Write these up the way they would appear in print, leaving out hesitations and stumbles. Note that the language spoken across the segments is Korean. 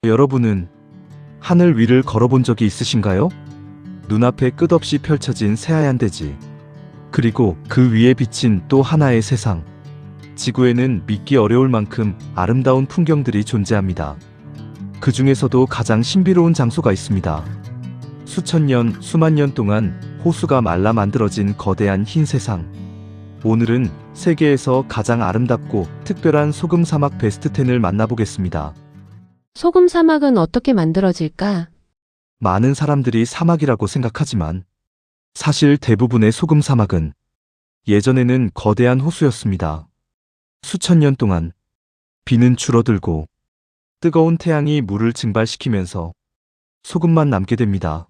여러분은 하늘 위를 걸어본 적이 있으신가요? 눈앞에 끝없이 펼쳐진 새하얀 대지, 그리고 그 위에 비친 또 하나의 세상. 지구에는 믿기 어려울 만큼 아름다운 풍경들이 존재합니다. 그 중에서도 가장 신비로운 장소가 있습니다. 수천 년, 수만 년 동안 호수가 말라 만들어진 거대한 흰 세상. 오늘은 세계에서 가장 아름답고 특별한 소금 사막 베스트 10을 만나보겠습니다. 소금 사막은 어떻게 만들어질까? 많은 사람들이 사막이라고 생각하지만 사실 대부분의 소금 사막은 예전에는 거대한 호수였습니다. 수천 년 동안 비는 줄어들고 뜨거운 태양이 물을 증발시키면서 소금만 남게 됩니다.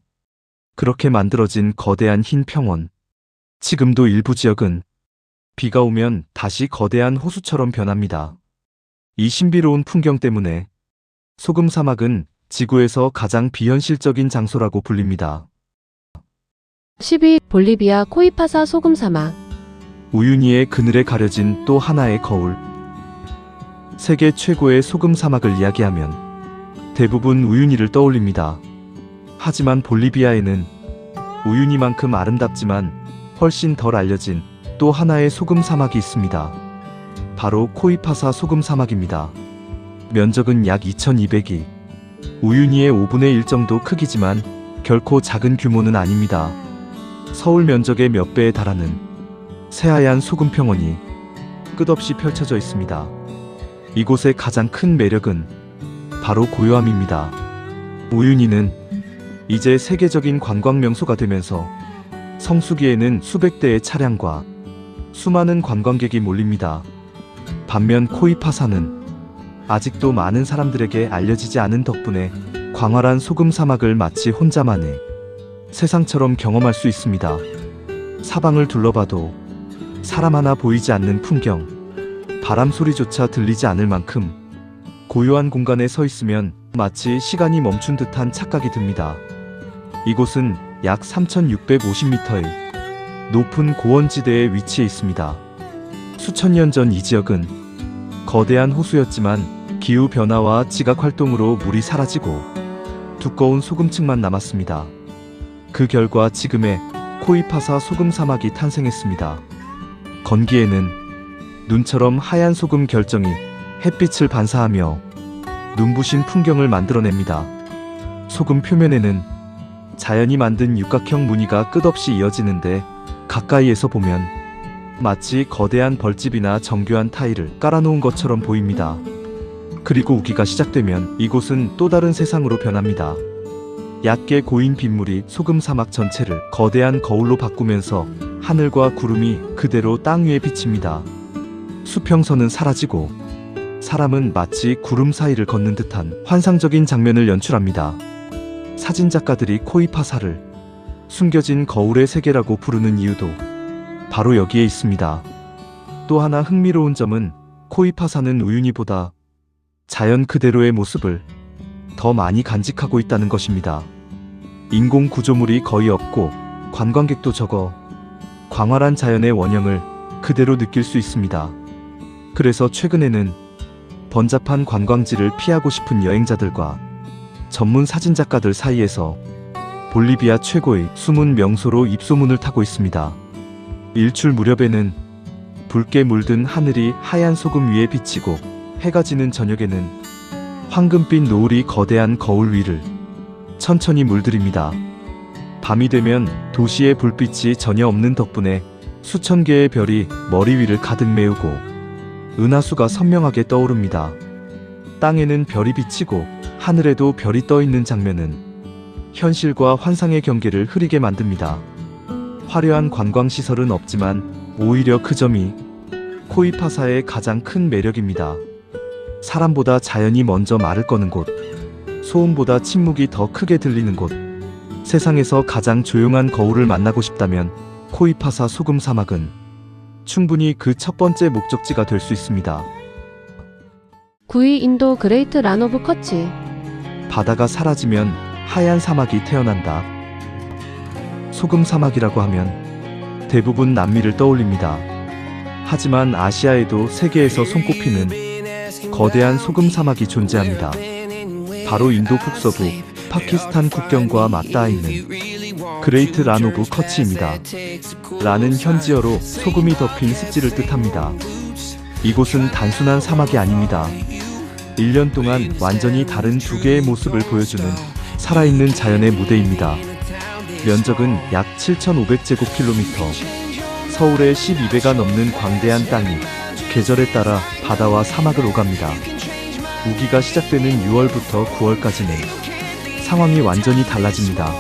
그렇게 만들어진 거대한 흰 평원. 지금도 일부 지역은 비가 오면 다시 거대한 호수처럼 변합니다. 이 신비로운 풍경 때문에 소금 사막은 지구에서 가장 비현실적인 장소라고 불립니다. 10위 볼리비아 코이파사 소금 사막. 우유니의 그늘에 가려진 또 하나의 거울. 세계 최고의 소금 사막을 이야기하면 대부분 우유니를 떠올립니다. 하지만 볼리비아에는 우유니만큼 아름답지만 훨씬 덜 알려진 또 하나의 소금 사막이 있습니다. 바로 코이파사 소금 사막입니다. 면적은 약 2200이, 우유니의 5분의 1 정도 크기지만 결코 작은 규모는 아닙니다. 서울 면적의 몇 배에 달하는 새하얀 소금 평원이 끝없이 펼쳐져 있습니다. 이곳의 가장 큰 매력은 바로 고요함입니다. 우유니는 이제 세계적인 관광 명소가 되면서 성수기에는 수백 대의 차량과 수많은 관광객이 몰립니다. 반면 코이파사는 아직도 많은 사람들에게 알려지지 않은 덕분에 광활한 소금 사막을 마치 혼자만의 세상처럼 경험할 수 있습니다. 사방을 둘러봐도 사람 하나 보이지 않는 풍경, 바람 소리조차 들리지 않을 만큼 고요한 공간에 서 있으면 마치 시간이 멈춘 듯한 착각이 듭니다. 이곳은 약 3650m의 높은 고원지대에 위치해 있습니다. 수천 년 전 이 지역은 거대한 호수였지만 기후변화와 지각활동으로 물이 사라지고 두꺼운 소금층만 남았습니다. 그 결과 지금의 코이파사 소금 사막이 탄생했습니다. 건기에는 눈처럼 하얀 소금 결정이 햇빛을 반사하며 눈부신 풍경을 만들어냅니다. 소금 표면에는 자연이 만든 육각형 무늬가 끝없이 이어지는데 가까이에서 보면 마치 거대한 벌집이나 정교한 타일을 깔아놓은 것처럼 보입니다. 그리고 우기가 시작되면 이곳은 또 다른 세상으로 변합니다. 얕게 고인 빗물이 소금 사막 전체를 거대한 거울로 바꾸면서 하늘과 구름이 그대로 땅 위에 비칩니다. 수평선은 사라지고 사람은 마치 구름 사이를 걷는 듯한 환상적인 장면을 연출합니다. 사진작가들이 코이파사를 숨겨진 거울의 세계라고 부르는 이유도 바로 여기에 있습니다. 또 하나 흥미로운 점은 코이파사는 우유니보다 자연 그대로의 모습을 더 많이 간직하고 있다는 것입니다. 인공 구조물이 거의 없고 관광객도 적어 광활한 자연의 원형을 그대로 느낄 수 있습니다. 그래서 최근에는 번잡한 관광지를 피하고 싶은 여행자들과 전문 사진작가들 사이에서 볼리비아 최고의 숨은 명소로 입소문을 타고 있습니다. 일출 무렵에는 붉게 물든 하늘이 하얀 소금 위에 비치고 해가 지는 저녁에는 황금빛 노을이 거대한 거울 위를 천천히 물들입니다. 밤이 되면 도시의 불빛이 전혀 없는 덕분에 수천 개의 별이 머리 위를 가득 메우고 은하수가 선명하게 떠오릅니다. 땅에는 별이 비치고 하늘에도 별이 떠 있는 장면은 현실과 환상의 경계를 흐리게 만듭니다. 화려한 관광시설은 없지만 오히려 그 점이 코이파사의 가장 큰 매력입니다. 사람보다 자연이 먼저 말을 거는 곳, 소음보다 침묵이 더 크게 들리는 곳, 세상에서 가장 조용한 거울을 만나고 싶다면 코이파사 소금 사막은 충분히 그 첫 번째 목적지가 될 수 있습니다. 9위 인도 그레이트 란 오브 커치. 바다가 사라지면 하얀 사막이 태어난다. 소금 사막이라고 하면 대부분 남미를 떠올립니다. 하지만 아시아에도 세계에서 손꼽히는 거대한 소금 사막이 존재합니다. 바로 인도 북서부 파키스탄 국경과 맞닿아 있는 그레이트 란 오브 커치입니다. 란은 현지어로 소금이 덮인 습지를 뜻합니다. 이곳은 단순한 사막이 아닙니다. 1년 동안 완전히 다른 두 개의 모습을 보여주는 살아있는 자연의 무대입니다. 면적은 약 7,500제곱킬로미터, 서울의 12배가 넘는 광대한 땅이 계절에 따라 바다와 사막을 오갑니다. 우기가 시작되는 6월부터 9월까지는 상황이 완전히 달라집니다.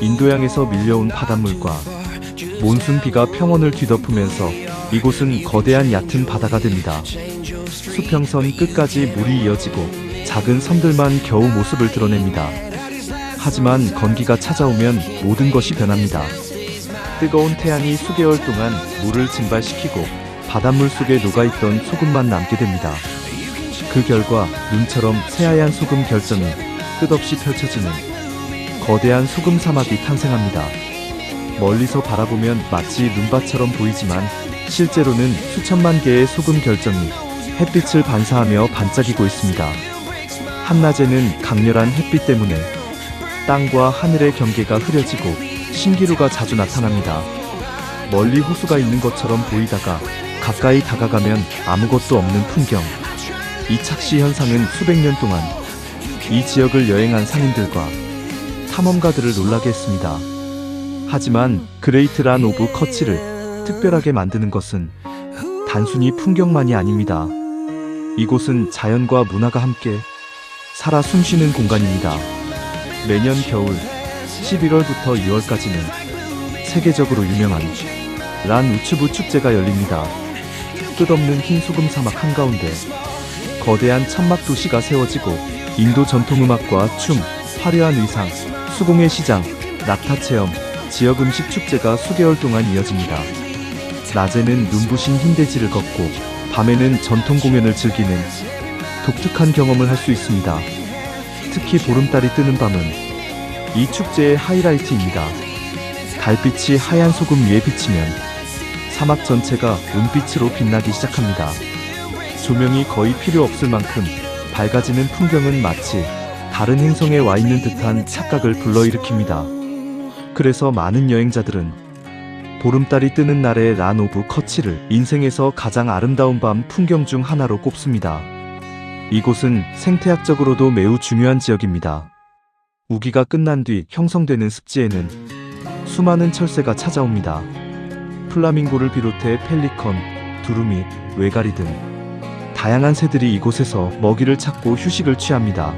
인도양에서 밀려온 바닷물과 몬순 비가 평원을 뒤덮으면서 이곳은 거대한 얕은 바다가 됩니다. 수평선 끝까지 물이 이어지고 작은 섬들만 겨우 모습을 드러냅니다. 하지만 건기가 찾아오면 모든 것이 변합니다. 뜨거운 태양이 수개월 동안 물을 증발시키고 바닷물 속에 녹아있던 소금만 남게 됩니다. 그 결과 눈처럼 새하얀 소금 결정이 끝없이 펼쳐지는 거대한 소금 사막이 탄생합니다. 멀리서 바라보면 마치 눈밭처럼 보이지만 실제로는 수천만 개의 소금 결정이 햇빛을 반사하며 반짝이고 있습니다. 한낮에는 강렬한 햇빛 때문에 땅과 하늘의 경계가 흐려지고 신기루가 자주 나타납니다. 멀리 호수가 있는 것처럼 보이다가 가까이 다가가면 아무것도 없는 풍경. 이 착시 현상은 수백 년 동안 이 지역을 여행한 상인들과 탐험가들을 놀라게 했습니다. 하지만 그레이트 란 오브 커치를 특별하게 만드는 것은 단순히 풍경만이 아닙니다. 이곳은 자연과 문화가 함께 살아 숨쉬는 공간입니다. 매년 겨울 11월부터 2월까지는 세계적으로 유명한 란 우츠부 축제가 열립니다. 끝없는 흰 소금 사막 한가운데 거대한 천막 도시가 세워지고 인도 전통음악과 춤, 화려한 의상, 수공예 시장, 낙타 체험, 지역 음식 축제가 수개월 동안 이어집니다. 낮에는 눈부신 흰대지를 걷고 밤에는 전통 공연을 즐기는 독특한 경험을 할 수 있습니다. 특히 보름달이 뜨는 밤은 이 축제의 하이라이트입니다. 달빛이 하얀 소금 위에 비치면 사막 전체가 은빛으로 빛나기 시작합니다. 조명이 거의 필요 없을 만큼 밝아지는 풍경은 마치 다른 행성에 와 있는 듯한 착각을 불러일으킵니다. 그래서 많은 여행자들은 보름달이 뜨는 날의 란 오브 커치를 인생에서 가장 아름다운 밤 풍경 중 하나로 꼽습니다. 이곳은 생태학적으로도 매우 중요한 지역입니다. 우기가 끝난 뒤 형성되는 습지에는 수많은 철새가 찾아옵니다. 플라밍고를 비롯해 펠리컨, 두루미, 외가리 등 다양한 새들이 이곳에서 먹이를 찾고 휴식을 취합니다.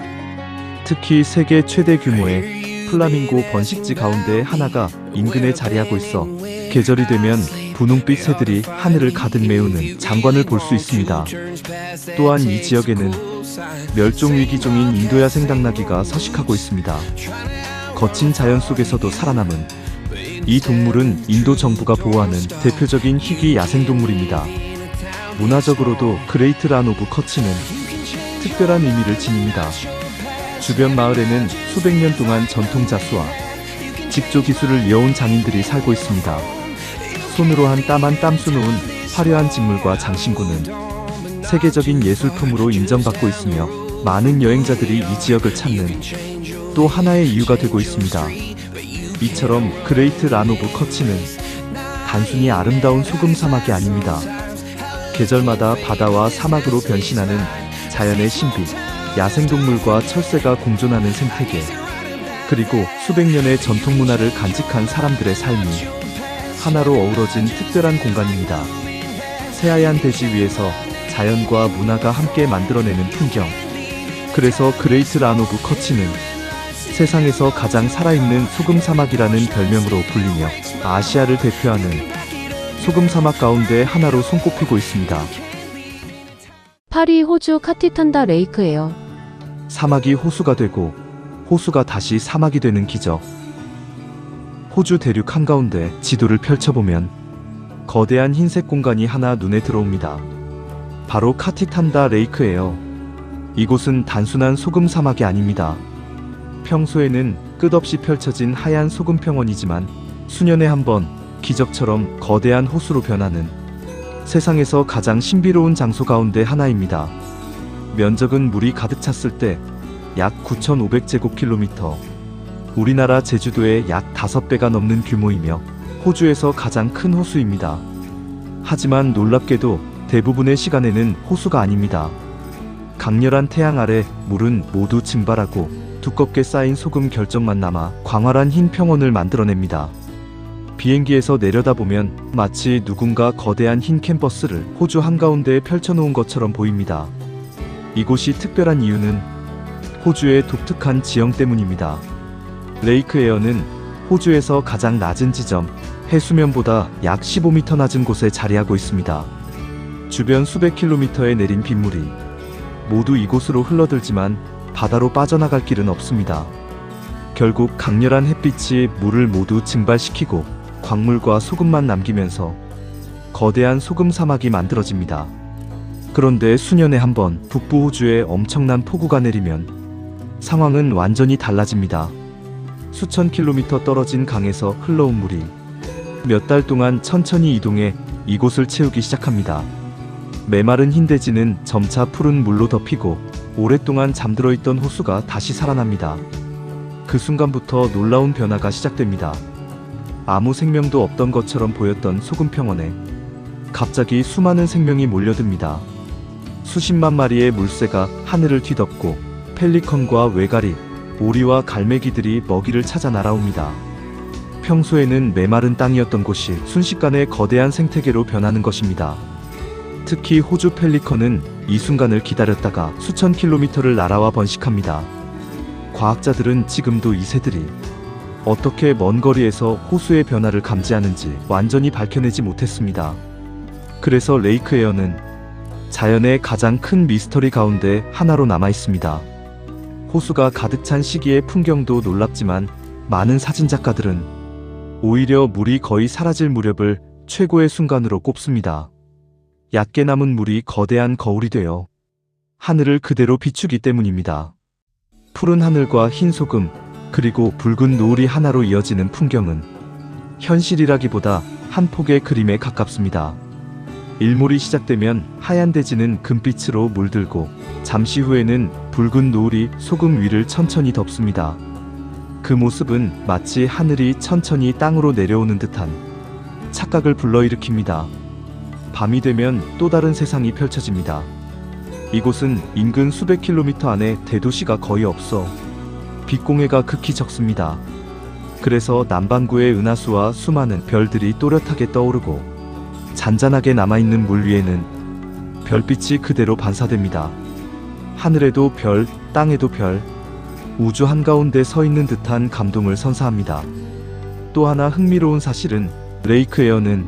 특히 세계 최대 규모의 플라밍고 번식지 가운데 하나가 인근에 자리하고 있어 계절이 되면 분홍빛 새들이 하늘을 가득 메우는 장관을 볼 수 있습니다. 또한 이 지역에는 멸종위기종인 인도야 생당나귀가 서식하고 있습니다. 거친 자연 속에서도 살아남은 이 동물은 인도 정부가 보호하는 대표적인 희귀 야생동물입니다. 문화적으로도 그레이트 란 오브 커치는 특별한 의미를 지닙니다. 주변 마을에는 수백 년 동안 전통 자수와 직조 기술을 이어온 장인들이 살고 있습니다. 손으로 한 땀 수놓은 화려한 직물과 장신구는 세계적인 예술품으로 인정받고 있으며 많은 여행자들이 이 지역을 찾는 또 하나의 이유가 되고 있습니다. 이처럼 그레이트 란 오브 커치는 단순히 아름다운 소금 사막이 아닙니다. 계절마다 바다와 사막으로 변신하는 자연의 신비, 야생동물과 철새가 공존하는 생태계, 그리고 수백 년의 전통 문화를 간직한 사람들의 삶이 하나로 어우러진 특별한 공간입니다. 새하얀 대지 위에서 자연과 문화가 함께 만들어내는 풍경. 그래서 그레이트 란 오브 커치는 세상에서 가장 살아있는 소금 사막이라는 별명으로 불리며 아시아를 대표하는 소금 사막 가운데 하나로 손꼽히고 있습니다. 파리 호주 카티탄다 레이크예요. 사막이 호수가 되고 호수가 다시 사막이 되는 기적. 호주 대륙 한가운데 지도를 펼쳐보면 거대한 흰색 공간이 하나 눈에 들어옵니다. 바로 카티탄다 레이크예요. 이곳은 단순한 소금 사막이 아닙니다. 평소에는 끝없이 펼쳐진 하얀 소금 평원이지만 수년에 한 번 기적처럼 거대한 호수로 변하는 세상에서 가장 신비로운 장소 가운데 하나입니다. 면적은 물이 가득 찼을 때 약 9,500제곱킬로미터, 우리나라 제주도의 약 5배가 넘는 규모이며 호주에서 가장 큰 호수입니다. 하지만 놀랍게도 대부분의 시간에는 호수가 아닙니다. 강렬한 태양 아래 물은 모두 증발하고 두껍게 쌓인 소금 결정만 남아 광활한 흰 평원을 만들어냅니다. 비행기에서 내려다보면 마치 누군가 거대한 흰 캔버스를 호주 한가운데에 펼쳐놓은 것처럼 보입니다. 이곳이 특별한 이유는 호주의 독특한 지형 때문입니다. 레이크 에어는 호주에서 가장 낮은 지점, 해수면보다 약 15m 낮은 곳에 자리하고 있습니다. 주변 수백 킬로미터에 내린 빗물이 모두 이곳으로 흘러들지만 바다로 빠져나갈 길은 없습니다. 결국 강렬한 햇빛이 물을 모두 증발시키고 광물과 소금만 남기면서 거대한 소금 사막이 만들어집니다. 그런데 수년에 한 번 북부 호주에 엄청난 폭우가 내리면 상황은 완전히 달라집니다. 수천 킬로미터 떨어진 강에서 흘러온 물이 몇 달 동안 천천히 이동해 이곳을 채우기 시작합니다. 메마른 흰대지는 점차 푸른 물로 덮이고 오랫동안 잠들어 있던 호수가 다시 살아납니다. 그 순간부터 놀라운 변화가 시작됩니다. 아무 생명도 없던 것처럼 보였던 소금 평원에 갑자기 수많은 생명이 몰려듭니다. 수십만 마리의 물새가 하늘을 뒤덮고 펠리컨과 외가리, 오리와 갈매기들이 먹이를 찾아 날아옵니다. 평소에는 메마른 땅이었던 곳이 순식간에 거대한 생태계로 변하는 것입니다. 특히 호주 펠리컨은 이 순간을 기다렸다가 수천 킬로미터를 날아와 번식합니다. 과학자들은 지금도 이 새들이 어떻게 먼 거리에서 호수의 변화를 감지하는지 완전히 밝혀내지 못했습니다. 그래서 레이크 에어는 자연의 가장 큰 미스터리 가운데 하나로 남아 있습니다. 호수가 가득 찬 시기의 풍경도 놀랍지만 많은 사진작가들은 오히려 물이 거의 사라질 무렵을 최고의 순간으로 꼽습니다. 얕게 남은 물이 거대한 거울이 되어 하늘을 그대로 비추기 때문입니다. 푸른 하늘과 흰 소금, 그리고 붉은 노을이 하나로 이어지는 풍경은 현실이라기보다 한 폭의 그림에 가깝습니다. 일몰이 시작되면 하얀 대지는 금빛으로 물들고 잠시 후에는 붉은 노을이 소금 위를 천천히 덮습니다. 그 모습은 마치 하늘이 천천히 땅으로 내려오는 듯한 착각을 불러일으킵니다. 밤이 되면 또 다른 세상이 펼쳐집니다. 이곳은 인근 수백 킬로미터 안에 대도시가 거의 없어 빛공해가 극히 적습니다. 그래서 남반구의 은하수와 수많은 별들이 또렷하게 떠오르고 잔잔하게 남아있는 물 위에는 별빛이 그대로 반사됩니다. 하늘에도 별, 땅에도 별, 우주 한가운데 서 있는 듯한 감동을 선사합니다. 또 하나 흥미로운 사실은 레이크 에어는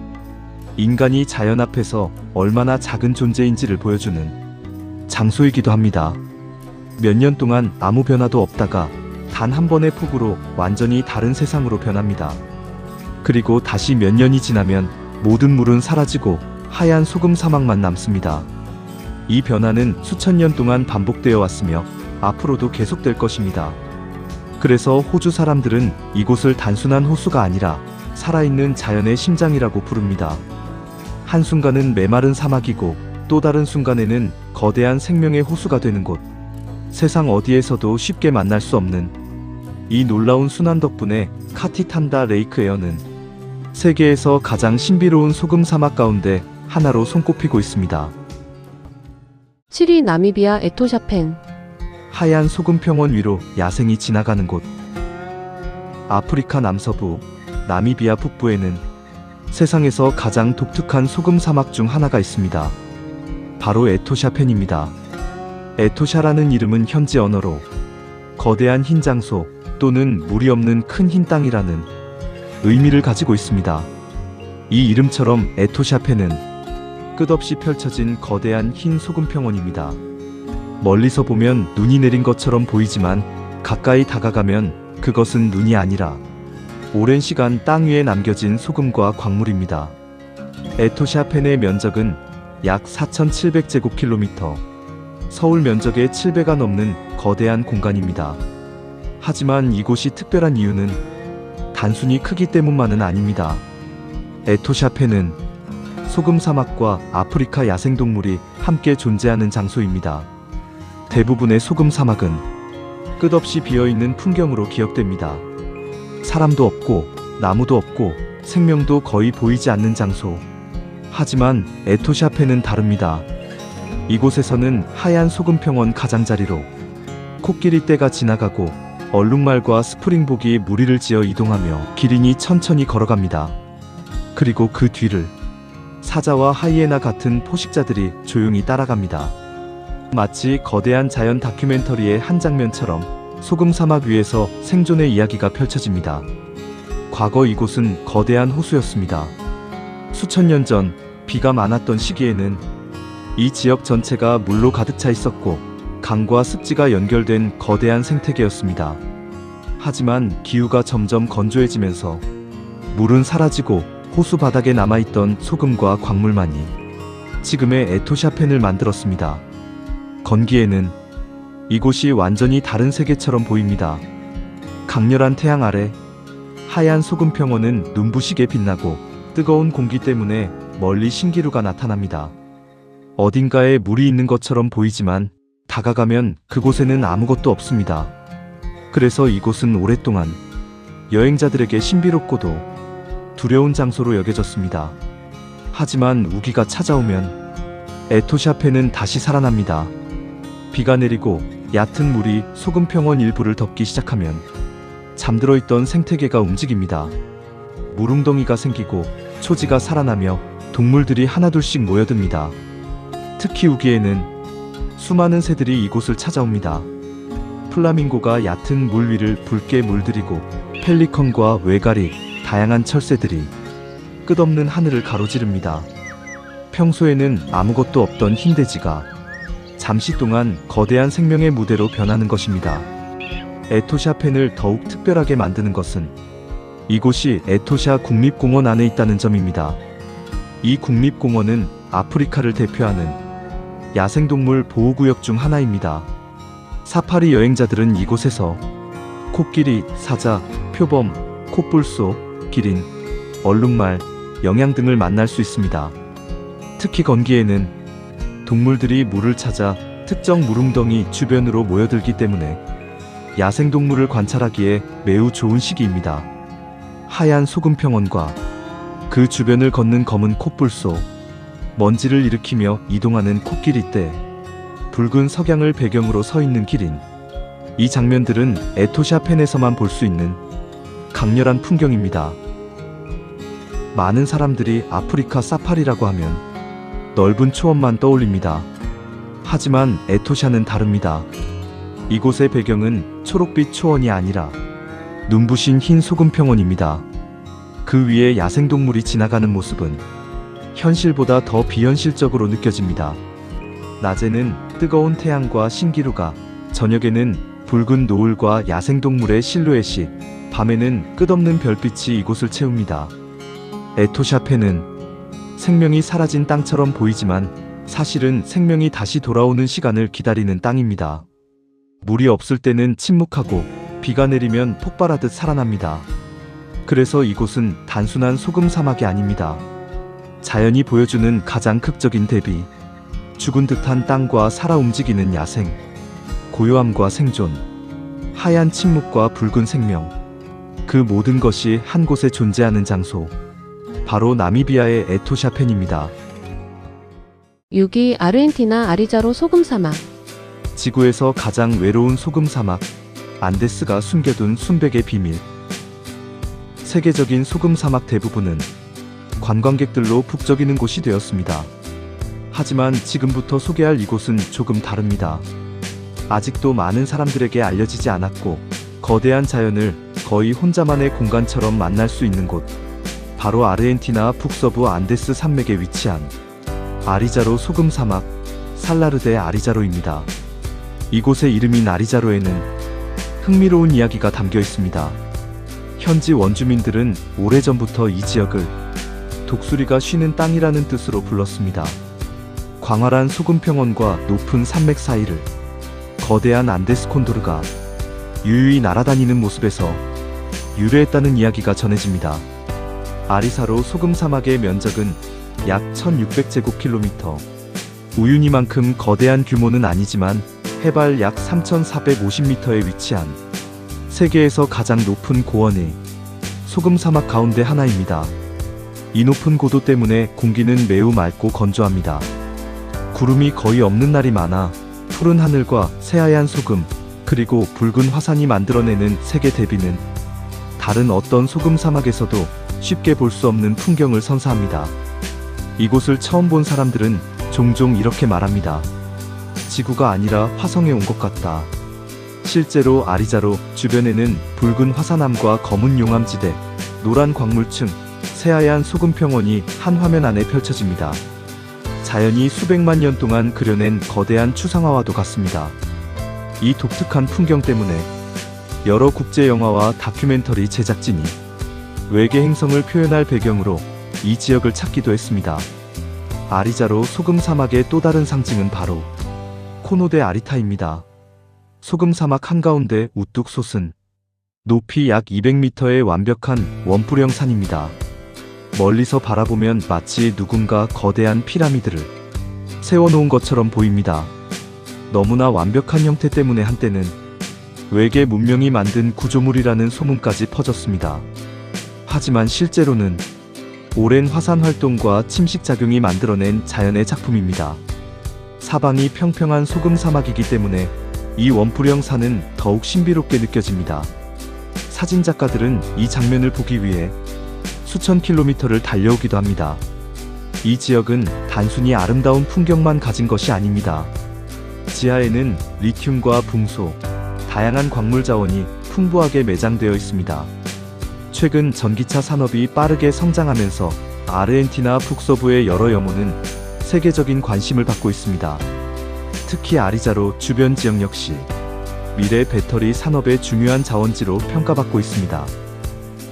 인간이 자연 앞에서 얼마나 작은 존재인지를 보여주는 장소이기도 합니다. 몇 년 동안 아무 변화도 없다가 단 한 번의 폭우로 완전히 다른 세상으로 변합니다. 그리고 다시 몇 년이 지나면 모든 물은 사라지고 하얀 소금 사막만 남습니다. 이 변화는 수천 년 동안 반복되어 왔으며 앞으로도 계속될 것입니다. 그래서 호주 사람들은 이곳을 단순한 호수가 아니라 살아있는 자연의 심장이라고 부릅니다. 한순간은 메마른 사막이고 또 다른 순간에는 거대한 생명의 호수가 되는 곳. 세상 어디에서도 쉽게 만날 수 없는 이 놀라운 순환 덕분에 카티탄다 레이크 에어는 세계에서 가장 신비로운 소금 사막 가운데 하나로 손꼽히고 있습니다. 7위 나미비아 에토샤펜. 하얀 소금 평원 위로 야생이 지나가는 곳. 아프리카 남서부 나미비아 북부에는 세상에서 가장 독특한 소금 사막 중 하나가 있습니다. 바로 에토샤펜입니다. 에토샤라는 이름은 현지 언어로 거대한 흰 장소 또는 물이 없는 큰 흰 땅이라는 의미를 가지고 있습니다. 이 이름처럼 에토샤펜은 끝없이 펼쳐진 거대한 흰 소금 평원입니다. 멀리서 보면 눈이 내린 것처럼 보이지만 가까이 다가가면 그것은 눈이 아니라 오랜 시간 땅 위에 남겨진 소금과 광물입니다. 에토샤펜의 면적은 약 4,700제곱킬로미터, 서울 면적의 7배가 넘는 거대한 공간입니다. 하지만 이곳이 특별한 이유는 단순히 크기 때문만은 아닙니다. 에토샤펜은 소금 사막과 아프리카 야생동물이 함께 존재하는 장소입니다. 대부분의 소금 사막은 끝없이 비어있는 풍경으로 기억됩니다. 사람도 없고 나무도 없고 생명도 거의 보이지 않는 장소. 하지만 에토샤페는 다릅니다. 이곳에서는 하얀 소금평원 가장자리로 코끼리 떼가 지나가고 얼룩말과 스프링복이 무리를 지어 이동하며 기린이 천천히 걸어갑니다. 그리고 그 뒤를 사자와 하이에나 같은 포식자들이 조용히 따라갑니다. 마치 거대한 자연 다큐멘터리의 한 장면처럼 소금 사막 위에서 생존의 이야기가 펼쳐집니다. 과거 이곳은 거대한 호수였습니다. 수천 년 전 비가 많았던 시기에는 이 지역 전체가 물로 가득 차 있었고 강과 습지가 연결된 거대한 생태계였습니다. 하지만 기후가 점점 건조해지면서 물은 사라지고 호수 바닥에 남아있던 소금과 광물만이 지금의 에토샤펜을 만들었습니다. 건기에는 이곳이 완전히 다른 세계처럼 보입니다. 강렬한 태양 아래 하얀 소금 평원은 눈부시게 빛나고 뜨거운 공기 때문에 멀리 신기루가 나타납니다. 어딘가에 물이 있는 것처럼 보이지만 다가가면 그곳에는 아무것도 없습니다. 그래서 이곳은 오랫동안 여행자들에게 신비롭고도 두려운 장소로 여겨졌습니다. 하지만 우기가 찾아오면 에토샤페는 다시 살아납니다. 비가 내리고 얕은 물이 소금평원 일부를 덮기 시작하면 잠들어 있던 생태계가 움직입니다. 물웅덩이가 생기고 초지가 살아나며 동물들이 하나둘씩 모여듭니다. 특히 우기에는 수많은 새들이 이곳을 찾아옵니다. 플라밍고가 얕은 물 위를 붉게 물들이고 펠리컨과 외가리, 다양한 철새들이 끝없는 하늘을 가로지릅니다. 평소에는 아무것도 없던 흰돼지가 잠시 동안 거대한 생명의 무대로 변하는 것입니다. 에토샤펜을 더욱 특별하게 만드는 것은 이곳이 에토샤 국립공원 안에 있다는 점입니다. 이 국립공원은 아프리카를 대표하는 야생동물 보호구역 중 하나입니다. 사파리 여행자들은 이곳에서 코끼리, 사자, 표범, 코뿔소, 기린, 얼룩말, 영양 등을 만날 수 있습니다. 특히 건기에는 동물들이 물을 찾아 특정 물웅덩이 주변으로 모여들기 때문에 야생동물을 관찰하기에 매우 좋은 시기입니다. 하얀 소금평원과 그 주변을 걷는 검은 코뿔소, 먼지를 일으키며 이동하는 코끼리떼, 붉은 석양을 배경으로 서 있는 기린. 이 장면들은 에토샤펜에서만 볼 수 있는 강렬한 풍경입니다. 많은 사람들이 아프리카 사파리라고 하면 넓은 초원만 떠올립니다. 하지만 에토샤는 다릅니다. 이곳의 배경은 초록빛 초원이 아니라 눈부신 흰 소금평원입니다. 그 위에 야생동물이 지나가는 모습은 현실보다 더 비현실적으로 느껴집니다. 낮에는 뜨거운 태양과 신기루가, 저녁에는 붉은 노을과 야생동물의 실루엣이, 밤에는 끝없는 별빛이 이곳을 채웁니다. 에토샤펜은 생명이 사라진 땅처럼 보이지만 사실은 생명이 다시 돌아오는 시간을 기다리는 땅입니다. 물이 없을 때는 침묵하고 비가 내리면 폭발하듯 살아납니다. 그래서 이곳은 단순한 소금 사막이 아닙니다. 자연이 보여주는 가장 극적인 대비, 죽은 듯한 땅과 살아 움직이는 야생, 고요함과 생존, 하얀 침묵과 붉은 생명, 그 모든 것이 한 곳에 존재하는 장소, 바로 나미비아의 에토샤펜입니다. 6위 아르헨티나 아리자로 소금 사막. 지구에서 가장 외로운 소금 사막, 안데스가 숨겨둔 순백의 비밀. 세계적인 소금 사막 대부분은 관광객들로 북적이는 곳이 되었습니다. 하지만 지금부터 소개할 이곳은 조금 다릅니다. 아직도 많은 사람들에게 알려지지 않았고 거대한 자연을 거의 혼자만의 공간처럼 만날 수 있는 곳, 바로 아르헨티나 북서부 안데스 산맥에 위치한 아리자로 소금 사막, 살라르데 아리자로입니다. 이곳의 이름인 아리자로에는 흥미로운 이야기가 담겨 있습니다. 현지 원주민들은 오래전부터 이 지역을 독수리가 쉬는 땅이라는 뜻으로 불렀습니다. 광활한 소금평원과 높은 산맥 사이를 거대한 안데스 콘도르가 유유히 날아다니는 모습에서 유래했다는 이야기가 전해집니다. 아리사로 소금 사막의 면적은 약 1600제곱킬로미터. 우유니만큼 거대한 규모는 아니지만 해발 약 3,450m에 위치한 세계에서 가장 높은 고원의 소금 사막 가운데 하나입니다. 이 높은 고도 때문에 공기는 매우 맑고 건조합니다. 구름이 거의 없는 날이 많아 푸른 하늘과 새하얀 소금, 그리고 붉은 화산이 만들어내는 색의 대비는 다른 어떤 소금 사막에서도 쉽게 볼 수 없는 풍경을 선사합니다. 이곳을 처음 본 사람들은 종종 이렇게 말합니다. 지구가 아니라 화성에 온 것 같다. 실제로 아리자로 주변에는 붉은 화산암과 검은 용암지대, 노란 광물층, 새하얀 소금 평원이 한 화면 안에 펼쳐집니다. 자연이 수백만 년 동안 그려낸 거대한 추상화와도 같습니다. 이 독특한 풍경 때문에 여러 국제 영화와 다큐멘터리 제작진이 외계 행성을 표현할 배경으로 이 지역을 찾기도 했습니다. 아리자로 소금 사막의 또 다른 상징은 바로 코노데 아리타입니다. 소금 사막 한가운데 우뚝 솟은 높이 약 200m의 완벽한 원뿔형 산입니다. 멀리서 바라보면 마치 누군가 거대한 피라미드를 세워놓은 것처럼 보입니다. 너무나 완벽한 형태 때문에 한때는 외계 문명이 만든 구조물이라는 소문까지 퍼졌습니다. 하지만 실제로는 오랜 화산 활동과 침식 작용이 만들어낸 자연의 작품입니다. 사방이 평평한 소금 사막이기 때문에 이 원뿔형 산은 더욱 신비롭게 느껴집니다. 사진작가들은 이 장면을 보기 위해 수천 킬로미터를 달려오기도 합니다. 이 지역은 단순히 아름다운 풍경만 가진 것이 아닙니다. 지하에는 리튬과 붕소, 다양한 광물 자원이 풍부하게 매장되어 있습니다. 최근 전기차 산업이 빠르게 성장하면서 아르헨티나 북서부의 여러 염호는 세계적인 관심을 받고 있습니다. 특히 아리자로 주변 지역 역시 미래 배터리 산업의 중요한 자원지로 평가받고 있습니다.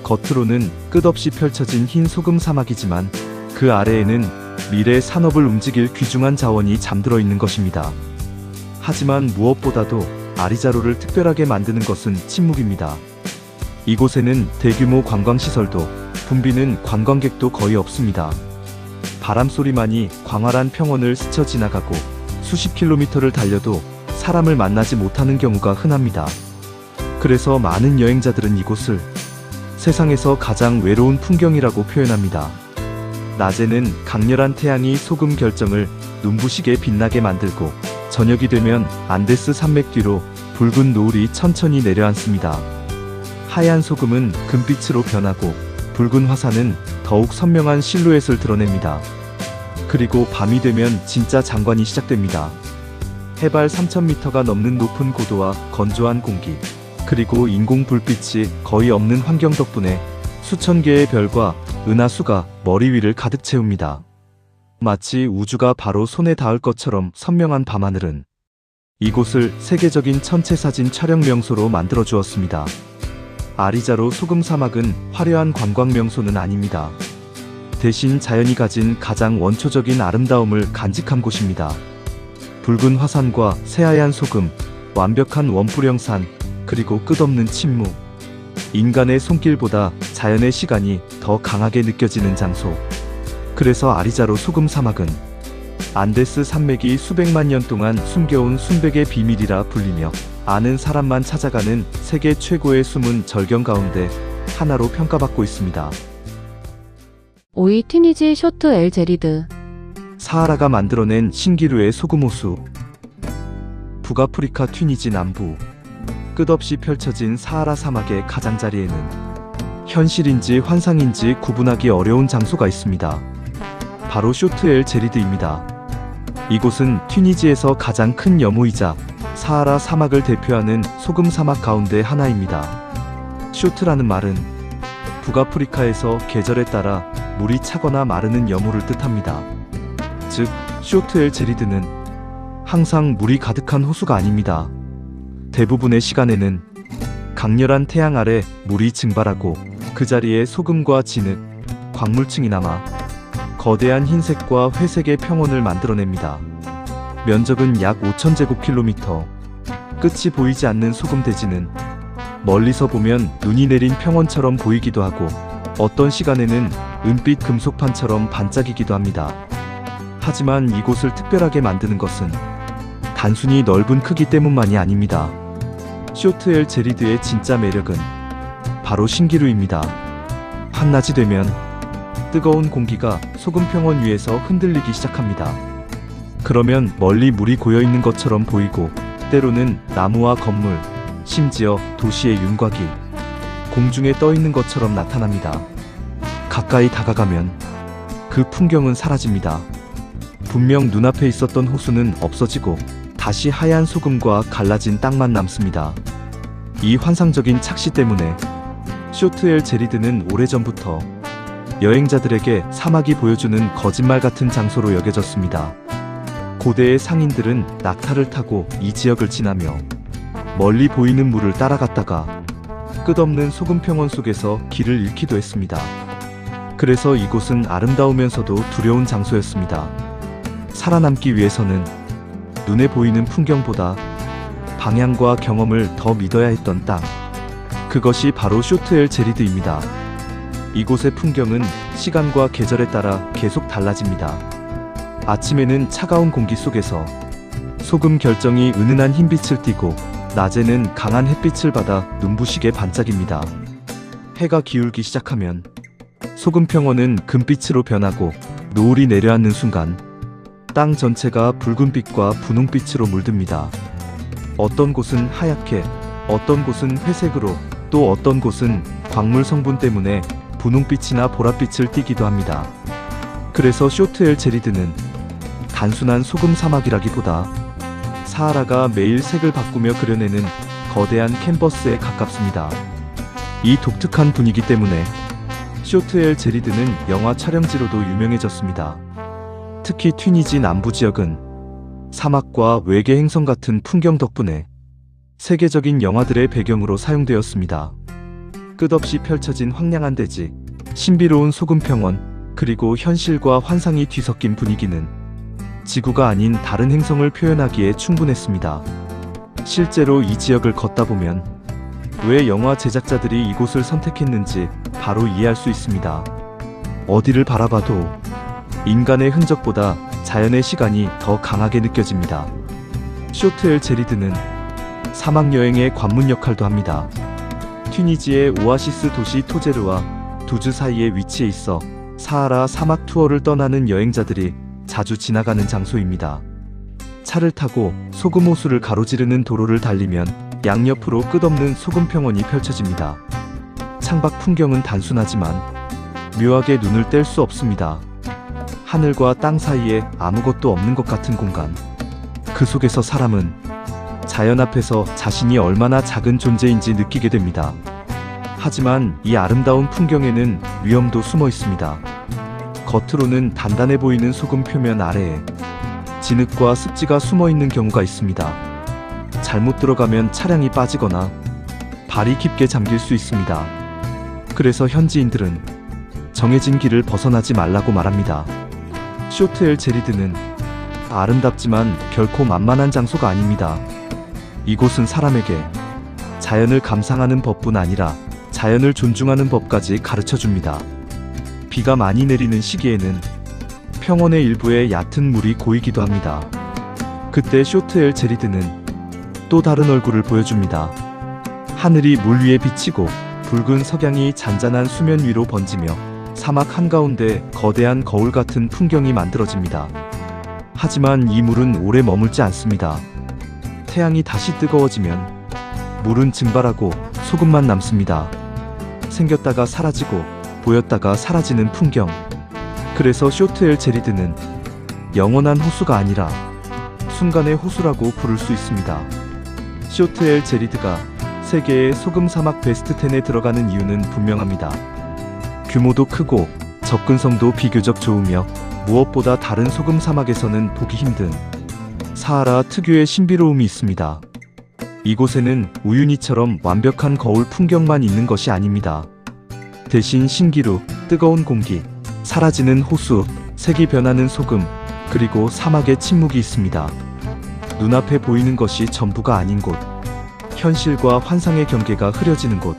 겉으로는 끝없이 펼쳐진 흰 소금 사막이지만 그 아래에는 미래 산업을 움직일 귀중한 자원이 잠들어 있는 것입니다. 하지만 무엇보다도 아리자로를 특별하게 만드는 것은 침묵입니다. 이곳에는 대규모 관광시설도 붐비는 관광객도 거의 없습니다. 바람소리만이 광활한 평원을 스쳐 지나가고 수십 킬로미터를 달려도 사람을 만나지 못하는 경우가 흔합니다. 그래서 많은 여행자들은 이곳을 세상에서 가장 외로운 풍경이라고 표현합니다. 낮에는 강렬한 태양이 소금 결정을 눈부시게 빛나게 만들고 저녁이 되면 안데스 산맥 뒤로 붉은 노을이 천천히 내려앉습니다. 하얀 소금은 금빛으로 변하고 붉은 화산은 더욱 선명한 실루엣을 드러냅니다. 그리고 밤이 되면 진짜 장관이 시작됩니다. 해발 3000m가 넘는 높은 고도와 건조한 공기, 그리고 인공 불빛이 거의 없는 환경 덕분에 수천 개의 별과 은하수가 머리 위를 가득 채웁니다. 마치 우주가 바로 손에 닿을 것처럼 선명한 밤하늘은 이곳을 세계적인 천체사진 촬영 명소로 만들어 주었습니다. 아리자로 소금 사막은 화려한 관광 명소는 아닙니다. 대신 자연이 가진 가장 원초적인 아름다움을 간직한 곳입니다. 붉은 화산과 새하얀 소금, 완벽한 원뿔형 산, 그리고 끝없는 침묵. 인간의 손길보다 자연의 시간이 더 강하게 느껴지는 장소. 그래서 아리자로 소금 사막은 안데스 산맥이 수백만 년 동안 숨겨온 순백의 비밀이라 불리며 아는 사람만 찾아가는 세계 최고의 숨은 절경 가운데 하나로 평가받고 있습니다. 5위 티니지 쇼트 엘 제리드. 사하라가 만들어낸 신기루의 소금호수. 북아프리카 튀니지 남부 끝없이 펼쳐진 사하라 사막의 가장자리에는 현실인지 환상인지 구분하기 어려운 장소가 있습니다. 바로 쇼트 엘 제리드입니다. 이곳은 튀니지에서 가장 큰 염호이자 사하라 사막을 대표하는 소금 사막 가운데 하나입니다. 쇼트라는 말은 북아프리카에서 계절에 따라 물이 차거나 마르는 염호를 뜻합니다. 즉, 쇼트 엘 제리드는 항상 물이 가득한 호수가 아닙니다. 대부분의 시간에는 강렬한 태양 아래 물이 증발하고 그 자리에 소금과 진흙, 광물층이 남아 거대한 흰색과 회색의 평원을 만들어냅니다. 면적은 약 5,000제곱킬로미터. 끝이 보이지 않는 소금 대지는 멀리서 보면 눈이 내린 평원처럼 보이기도 하고 어떤 시간에는 은빛 금속판처럼 반짝이기도 합니다. 하지만 이곳을 특별하게 만드는 것은 단순히 넓은 크기 때문만이 아닙니다. 쇼트엘 제리드의 진짜 매력은 바로 신기루입니다. 한낮이 되면 뜨거운 공기가 소금 평원 위에서 흔들리기 시작합니다. 그러면 멀리 물이 고여 있는 것처럼 보이고, 때로는 나무와 건물, 심지어 도시의 윤곽이 공중에 떠 있는 것처럼 나타납니다. 가까이 다가가면 그 풍경은 사라집니다. 분명 눈앞에 있었던 호수는 없어지고 다시 하얀 소금과 갈라진 땅만 남습니다. 이 환상적인 착시 때문에 쇼트엘 제리드는 오래전부터 여행자들에게 사막이 보여주는 거짓말 같은 장소로 여겨졌습니다. 고대의 상인들은 낙타를 타고 이 지역을 지나며 멀리 보이는 물을 따라갔다가 끝없는 소금 평원 속에서 길을 잃기도 했습니다. 그래서 이곳은 아름다우면서도 두려운 장소였습니다. 살아남기 위해서는 눈에 보이는 풍경보다 방향과 경험을 더 믿어야 했던 땅, 그것이 바로 쇼트엘 제리드입니다. 이곳의 풍경은 시간과 계절에 따라 계속 달라집니다. 아침에는 차가운 공기 속에서 소금 결정이 은은한 흰빛을 띠고, 낮에는 강한 햇빛을 받아 눈부시게 반짝입니다. 해가 기울기 시작하면 소금 평원은 금빛으로 변하고, 노을이 내려앉는 순간 땅 전체가 붉은빛과 분홍빛으로 물듭니다. 어떤 곳은 하얗게, 어떤 곳은 회색으로, 또 어떤 곳은 광물 성분 때문에 분홍빛이나 보랏빛을 띠기도 합니다. 그래서 쇼트엘 제리드는 단순한 소금 사막이라기보다 사하라가 매일 색을 바꾸며 그려내는 거대한 캔버스에 가깝습니다. 이 독특한 분위기 때문에 쇼트엘 제리드는 영화 촬영지로도 유명해졌습니다. 특히 튀니지 남부 지역은 사막과 외계 행성 같은 풍경 덕분에 세계적인 영화들의 배경으로 사용되었습니다. 끝없이 펼쳐진 황량한 대지, 신비로운 소금 평원, 그리고 현실과 환상이 뒤섞인 분위기는 지구가 아닌 다른 행성을 표현하기에 충분했습니다. 실제로 이 지역을 걷다 보면 왜 영화 제작자들이 이곳을 선택했는지 바로 이해할 수 있습니다. 어디를 바라봐도 인간의 흔적보다 자연의 시간이 더 강하게 느껴집니다. 쇼트엘 제리드는 사막 여행의 관문 역할도 합니다. 튀니지의 오아시스 도시 토제르와 두즈 사이에 위치해 있어 사하라 사막 투어를 떠나는 여행자들이 자주 지나가는 장소입니다. 차를 타고 소금 호수를 가로지르는 도로를 달리면 양옆으로 끝없는 소금 평원이 펼쳐집니다. 창밖 풍경은 단순하지만 묘하게 눈을 뗄 수 없습니다. 하늘과 땅 사이에 아무것도 없는 것 같은 공간. 그 속에서 사람은 자연 앞에서 자신이 얼마나 작은 존재인지 느끼게 됩니다. 하지만 이 아름다운 풍경에는 위험도 숨어 있습니다. 겉으로는 단단해 보이는 소금 표면 아래에 진흙과 습지가 숨어 있는 경우가 있습니다. 잘못 들어가면 차량이 빠지거나 발이 깊게 잠길 수 있습니다. 그래서 현지인들은 정해진 길을 벗어나지 말라고 말합니다. 쇼트엘 제리드는 아름답지만 결코 만만한 장소가 아닙니다. 이곳은 사람에게 자연을 감상하는 법뿐 아니라 자연을 존중하는 법까지 가르쳐줍니다. 비가 많이 내리는 시기에는 평원의 일부에 얕은 물이 고이기도 합니다. 그때 쇼트엘 제리드는 또 다른 얼굴을 보여줍니다. 하늘이 물 위에 비치고 붉은 석양이 잔잔한 수면 위로 번지며 사막 한가운데 거대한 거울 같은 풍경이 만들어집니다. 하지만 이 물은 오래 머물지 않습니다. 태양이 다시 뜨거워지면 물은 증발하고 소금만 남습니다. 생겼다가 사라지고 보였다가 사라지는 풍경. 그래서 쇼트엘 제리드는 영원한 호수가 아니라 순간의 호수라고 부를 수 있습니다. 쇼트엘 제리드가 세계의 소금 사막 베스트 10에 들어가는 이유는 분명합니다. 규모도 크고 접근성도 비교적 좋으며 무엇보다 다른 소금 사막에서는 보기 힘든 사하라 특유의 신비로움이 있습니다. 이곳에는 우유니처럼 완벽한 거울 풍경만 있는 것이 아닙니다. 대신 신기루, 뜨거운 공기, 사라지는 호수, 색이 변하는 소금, 그리고 사막의 침묵이 있습니다. 눈앞에 보이는 것이 전부가 아닌 곳, 현실과 환상의 경계가 흐려지는 곳,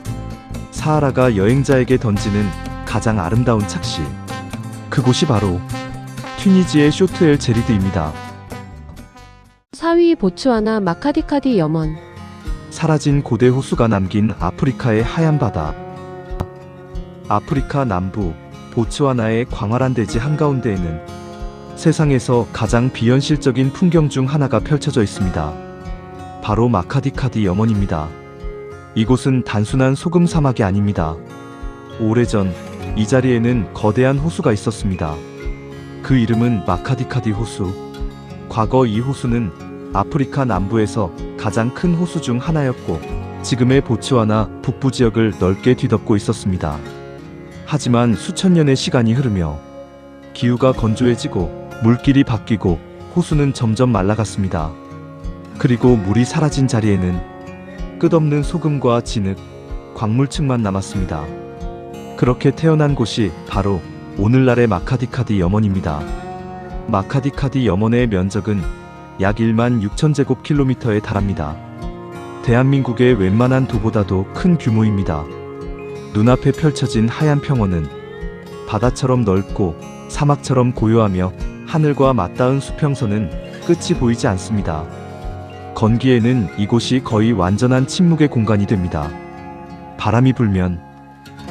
사하라가 여행자에게 던지는 가장 아름다운 착시. 그곳이 바로 튀니지의 쇼트엘 제리드입니다. 4위 보츠와나 마카디카디 염원. 사라진 고대 호수가 남긴 아프리카의 하얀 바다. 아프리카 남부 보츠와나의 광활한 대지 한가운데에는 세상에서 가장 비현실적인 풍경 중 하나가 펼쳐져 있습니다. 바로 마카디카디 염원입니다. 이곳은 단순한 소금 사막이 아닙니다. 오래전 이 자리에는 거대한 호수가 있었습니다. 그 이름은 마카디카디 호수. 과거 이 호수는 아프리카 남부에서 가장 큰 호수 중 하나였고 지금의 보츠와나 북부 지역을 넓게 뒤덮고 있었습니다. 하지만 수천 년의 시간이 흐르며 기후가 건조해지고 물길이 바뀌고 호수는 점점 말라갔습니다. 그리고 물이 사라진 자리에는 끝없는 소금과 진흙, 광물층만 남았습니다. 그렇게 태어난 곳이 바로 오늘날의 마카디카디 염원입니다. 마카디카디 염원의 면적은 약 1만 6천 제곱킬로미터에 달합니다. 대한민국의 웬만한 도보다도 큰 규모입니다. 눈앞에 펼쳐진 하얀 평원은 바다처럼 넓고 사막처럼 고요하며 하늘과 맞닿은 수평선은 끝이 보이지 않습니다. 건기에는 이곳이 거의 완전한 침묵의 공간이 됩니다. 바람이 불면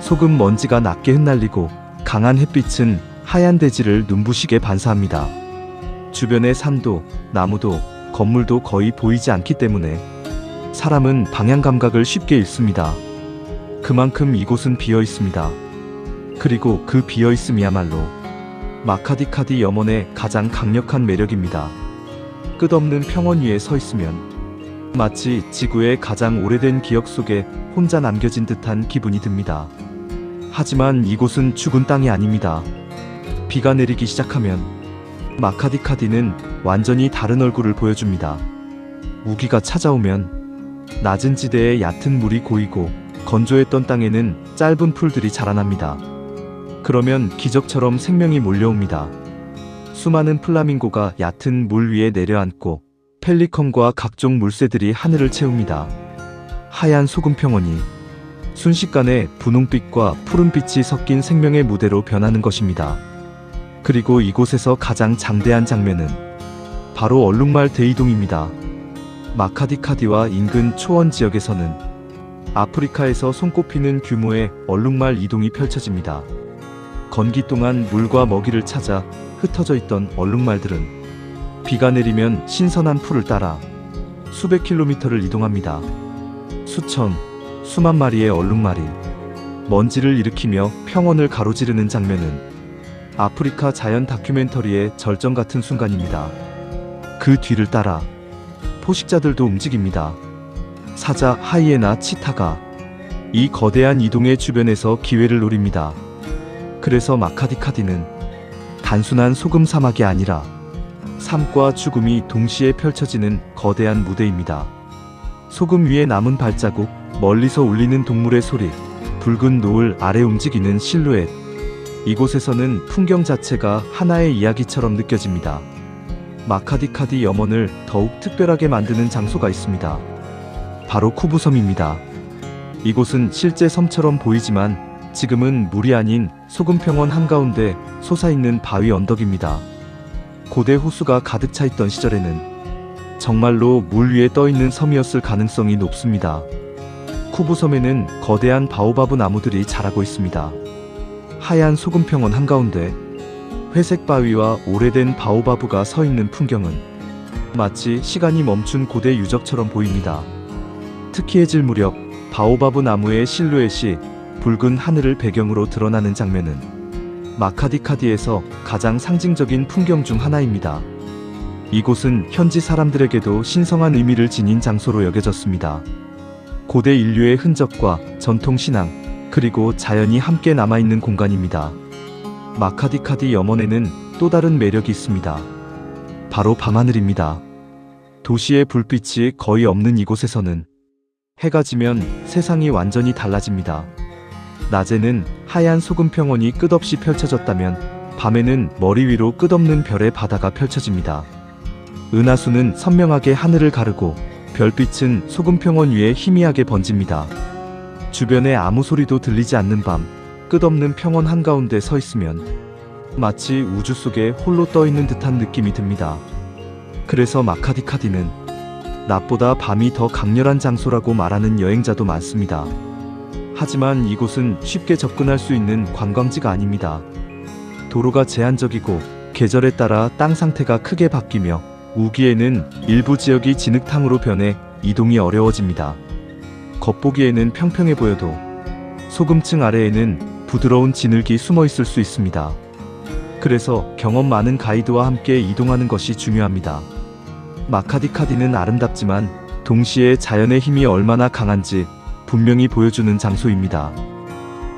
소금 먼지가 낮게 흩날리고 강한 햇빛은 하얀 대지를 눈부시게 반사합니다. 주변의 산도, 나무도, 건물도 거의 보이지 않기 때문에 사람은 방향 감각을 쉽게 잃습니다. 그만큼 이곳은 비어 있습니다. 그리고 그 비어 있음이야말로 마카디카디 염원의 가장 강력한 매력입니다. 끝없는 평원 위에 서 있으면 마치 지구의 가장 오래된 기억 속에 혼자 남겨진 듯한 기분이 듭니다. 하지만 이곳은 죽은 땅이 아닙니다. 비가 내리기 시작하면 마카디카디는 완전히 다른 얼굴을 보여줍니다. 우기가 찾아오면 낮은 지대에 얕은 물이 고이고 건조했던 땅에는 짧은 풀들이 자라납니다. 그러면 기적처럼 생명이 몰려옵니다. 수많은 플라밍고가 얕은 물 위에 내려앉고 펠리컨과 각종 물새들이 하늘을 채웁니다. 하얀 소금 평원이 순식간에 분홍빛과 푸른빛이 섞인 생명의 무대로 변하는 것입니다. 그리고 이곳에서 가장 장대한 장면은 바로 얼룩말 대이동입니다. 마카디카디와 인근 초원 지역에서는 아프리카에서 손꼽히는 규모의 얼룩말 이동이 펼쳐집니다. 건기 동안 물과 먹이를 찾아 흩어져 있던 얼룩말들은 비가 내리면 신선한 풀을 따라 수백 킬로미터를 이동합니다. 수천, 수만 마리의 얼룩말이 먼지를 일으키며 평원을 가로지르는 장면은 아프리카 자연 다큐멘터리의 절정 같은 순간입니다. 그 뒤를 따라 포식자들도 움직입니다. 사자, 하이에나, 치타가 이 거대한 이동의 주변에서 기회를 노립니다. 그래서 마카디카디는 단순한 소금 사막이 아니라 삶과 죽음이 동시에 펼쳐지는 거대한 무대입니다. 소금 위에 남은 발자국, 멀리서 울리는 동물의 소리, 붉은 노을 아래 움직이는 실루엣. 이곳에서는 풍경 자체가 하나의 이야기처럼 느껴집니다. 마카디카디 염원을 더욱 특별하게 만드는 장소가 있습니다. 바로 쿠부섬입니다. 이곳은 실제 섬처럼 보이지만 지금은 물이 아닌 소금평원 한가운데 솟아있는 바위 언덕입니다. 고대 호수가 가득 차 있던 시절에는 정말로 물 위에 떠있는 섬이었을 가능성이 높습니다. 쿠부섬에는 거대한 바오바브 나무들이 자라고 있습니다. 하얀 소금평원 한가운데 회색 바위와 오래된 바오바브가 서 있는 풍경은 마치 시간이 멈춘 고대 유적처럼 보입니다. 특이해질 무렵 바오바브 나무의 실루엣이 붉은 하늘을 배경으로 드러나는 장면은 마카디카디에서 가장 상징적인 풍경 중 하나입니다. 이곳은 현지 사람들에게도 신성한 의미를 지닌 장소로 여겨졌습니다. 고대 인류의 흔적과 전통신앙, 그리고 자연이 함께 남아있는 공간입니다. 마카디카디 염원에는 또 다른 매력이 있습니다. 바로 밤하늘입니다. 도시의 불빛이 거의 없는 이곳에서는 해가 지면 세상이 완전히 달라집니다. 낮에는 하얀 소금평원이 끝없이 펼쳐졌다면 밤에는 머리 위로 끝없는 별의 바다가 펼쳐집니다. 은하수는 선명하게 하늘을 가르고 별빛은 소금평원 위에 희미하게 번집니다. 주변에 아무 소리도 들리지 않는 밤, 끝없는 평원 한가운데 서 있으면 마치 우주 속에 홀로 떠 있는 듯한 느낌이 듭니다. 그래서 마카디카디는 낮보다 밤이 더 강렬한 장소라고 말하는 여행자도 많습니다. 하지만 이곳은 쉽게 접근할 수 있는 관광지가 아닙니다. 도로가 제한적이고 계절에 따라 땅 상태가 크게 바뀌며 우기에는 일부 지역이 진흙탕으로 변해 이동이 어려워집니다. 겉보기에는 평평해 보여도 소금층 아래에는 부드러운 진흙이 숨어 있을 수 있습니다. 그래서 경험 많은 가이드와 함께 이동하는 것이 중요합니다. 마카디카디는 아름답지만 동시에 자연의 힘이 얼마나 강한지 분명히 보여주는 장소입니다.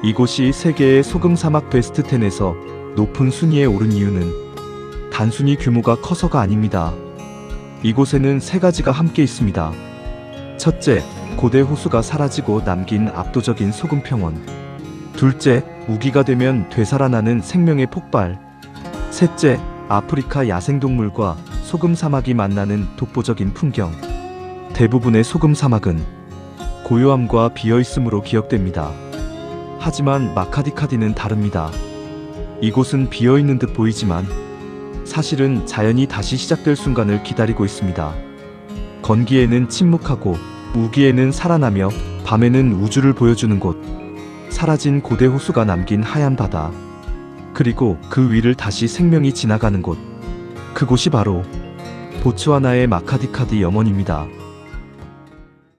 이곳이 세계의 소금 사막 베스트 10에서 높은 순위에 오른 이유는 단순히 규모가 커서가 아닙니다. 이곳에는 세 가지가 함께 있습니다. 첫째, 고대 호수가 사라지고 남긴 압도적인 소금 평원. 둘째, 우기가 되면 되살아나는 생명의 폭발. 셋째, 아프리카 야생동물과 소금 사막이 만나는 독보적인 풍경. 대부분의 소금 사막은 고요함과 비어있음으로 기억됩니다. 하지만 마카디카디는 다릅니다. 이곳은 비어있는 듯 보이지만 사실은 자연이 다시 시작될 순간을 기다리고 있습니다. 건기에는 침묵하고 우기에는 살아나며 밤에는 우주를 보여주는 곳. 사라진 고대 호수가 남긴 하얀 바다. 그리고 그 위를 다시 생명이 지나가는 곳. 그곳이 바로 보츠와나의 마카디카디 염원입니다.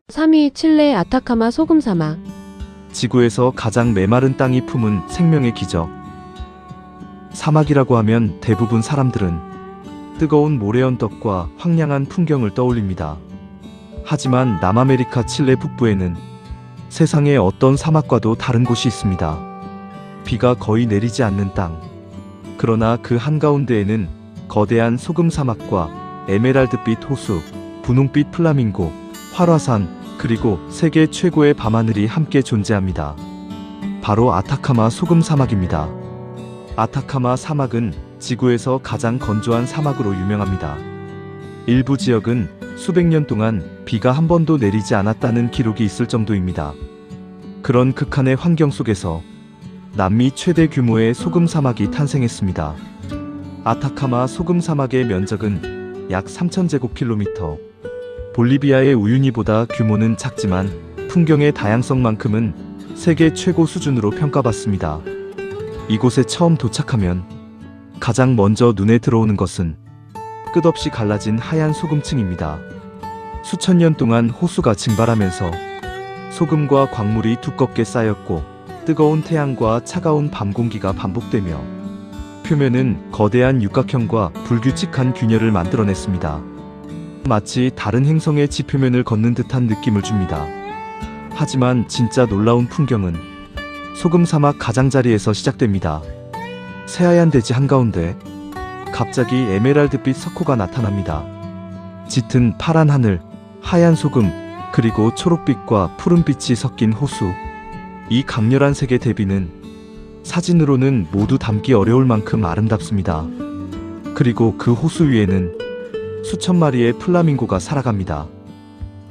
3위 칠레 아타카마 소금 사막. 지구에서 가장 메마른 땅이 품은 생명의 기적. 사막이라고 하면 대부분 사람들은 뜨거운 모래 언덕과 황량한 풍경을 떠올립니다. 하지만 남아메리카 칠레 북부에는 세상의 어떤 사막과도 다른 곳이 있습니다. 비가 거의 내리지 않는 땅. 그러나 그 한가운데에는 거대한 소금 사막과 에메랄드빛 호수, 분홍빛 플라밍고, 활화산, 그리고 세계 최고의 밤하늘이 함께 존재합니다. 바로 아타카마 소금 사막입니다. 아타카마 사막은 지구에서 가장 건조한 사막으로 유명합니다. 일부 지역은 수백 년 동안 비가 한 번도 내리지 않았다는 기록이 있을 정도입니다. 그런 극한의 환경 속에서 남미 최대 규모의 소금 사막이 탄생했습니다. 아타카마 소금 사막의 면적은 약 3,000제곱킬로미터. 볼리비아의 우유니보다 규모는 작지만 풍경의 다양성만큼은 세계 최고 수준으로 평가받습니다. 이곳에 처음 도착하면 가장 먼저 눈에 들어오는 것은 끝없이 갈라진 하얀 소금층입니다. 수천 년 동안 호수가 증발하면서 소금과 광물이 두껍게 쌓였고 뜨거운 태양과 차가운 밤 공기가 반복되며 표면은 거대한 육각형과 불규칙한 균열을 만들어냈습니다. 마치 다른 행성의 지표면을 걷는 듯한 느낌을 줍니다. 하지만 진짜 놀라운 풍경은 소금 사막 가장자리에서 시작됩니다. 새하얀 대지 한가운데 갑자기 에메랄드빛 석호가 나타납니다. 짙은 파란 하늘, 하얀 소금, 그리고 초록빛과 푸른빛이 섞인 호수. 이 강렬한 색의 대비는 사진으로는 모두 담기 어려울 만큼 아름답습니다. 그리고 그 호수 위에는 수천 마리의 플라밍고가 살아갑니다.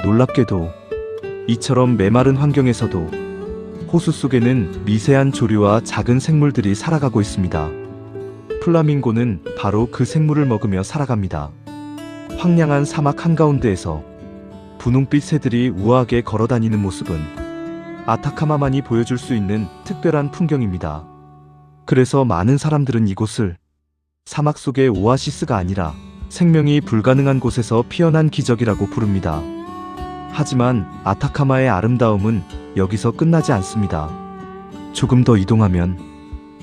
놀랍게도 이처럼 메마른 환경에서도 호수 속에는 미세한 조류와 작은 생물들이 살아가고 있습니다. 플라밍고는 바로 그 생물을 먹으며 살아갑니다. 황량한 사막 한가운데에서 분홍빛 새들이 우아하게 걸어다니는 모습은 아타카마만이 보여줄 수 있는 특별한 풍경입니다. 그래서 많은 사람들은 이곳을 사막 속의 오아시스가 아니라 생명이 불가능한 곳에서 피어난 기적이라고 부릅니다. 하지만 아타카마의 아름다움은 여기서 끝나지 않습니다. 조금 더 이동하면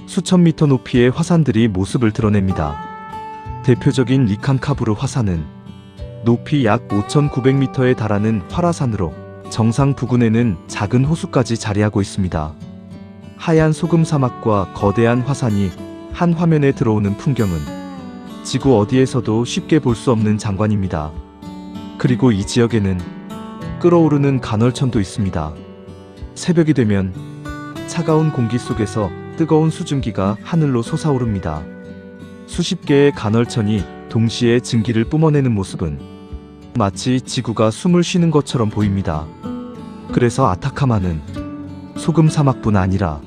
수천 미터 높이의 화산들이 모습을 드러냅니다. 대표적인 리칸카부르 화산은 높이 약 5,900m에 달하는 활화산으로 정상 부근에는 작은 호수까지 자리하고 있습니다. 하얀 소금 사막과 거대한 화산이 한 화면에 들어오는 풍경은 지구 어디에서도 쉽게 볼 수 없는 장관입니다. 그리고 이 지역에는 끓어오르는 간헐천도 있습니다. 새벽이 되면 차가운 공기 속에서 뜨거운 수증기가 하늘로 솟아오릅니다. 수십 개의 간헐천이 동시에 증기를 뿜어내는 모습은 마치 지구가 숨을 쉬는 것처럼 보입니다. 그래서 아타카마는 소금 사막뿐 아니라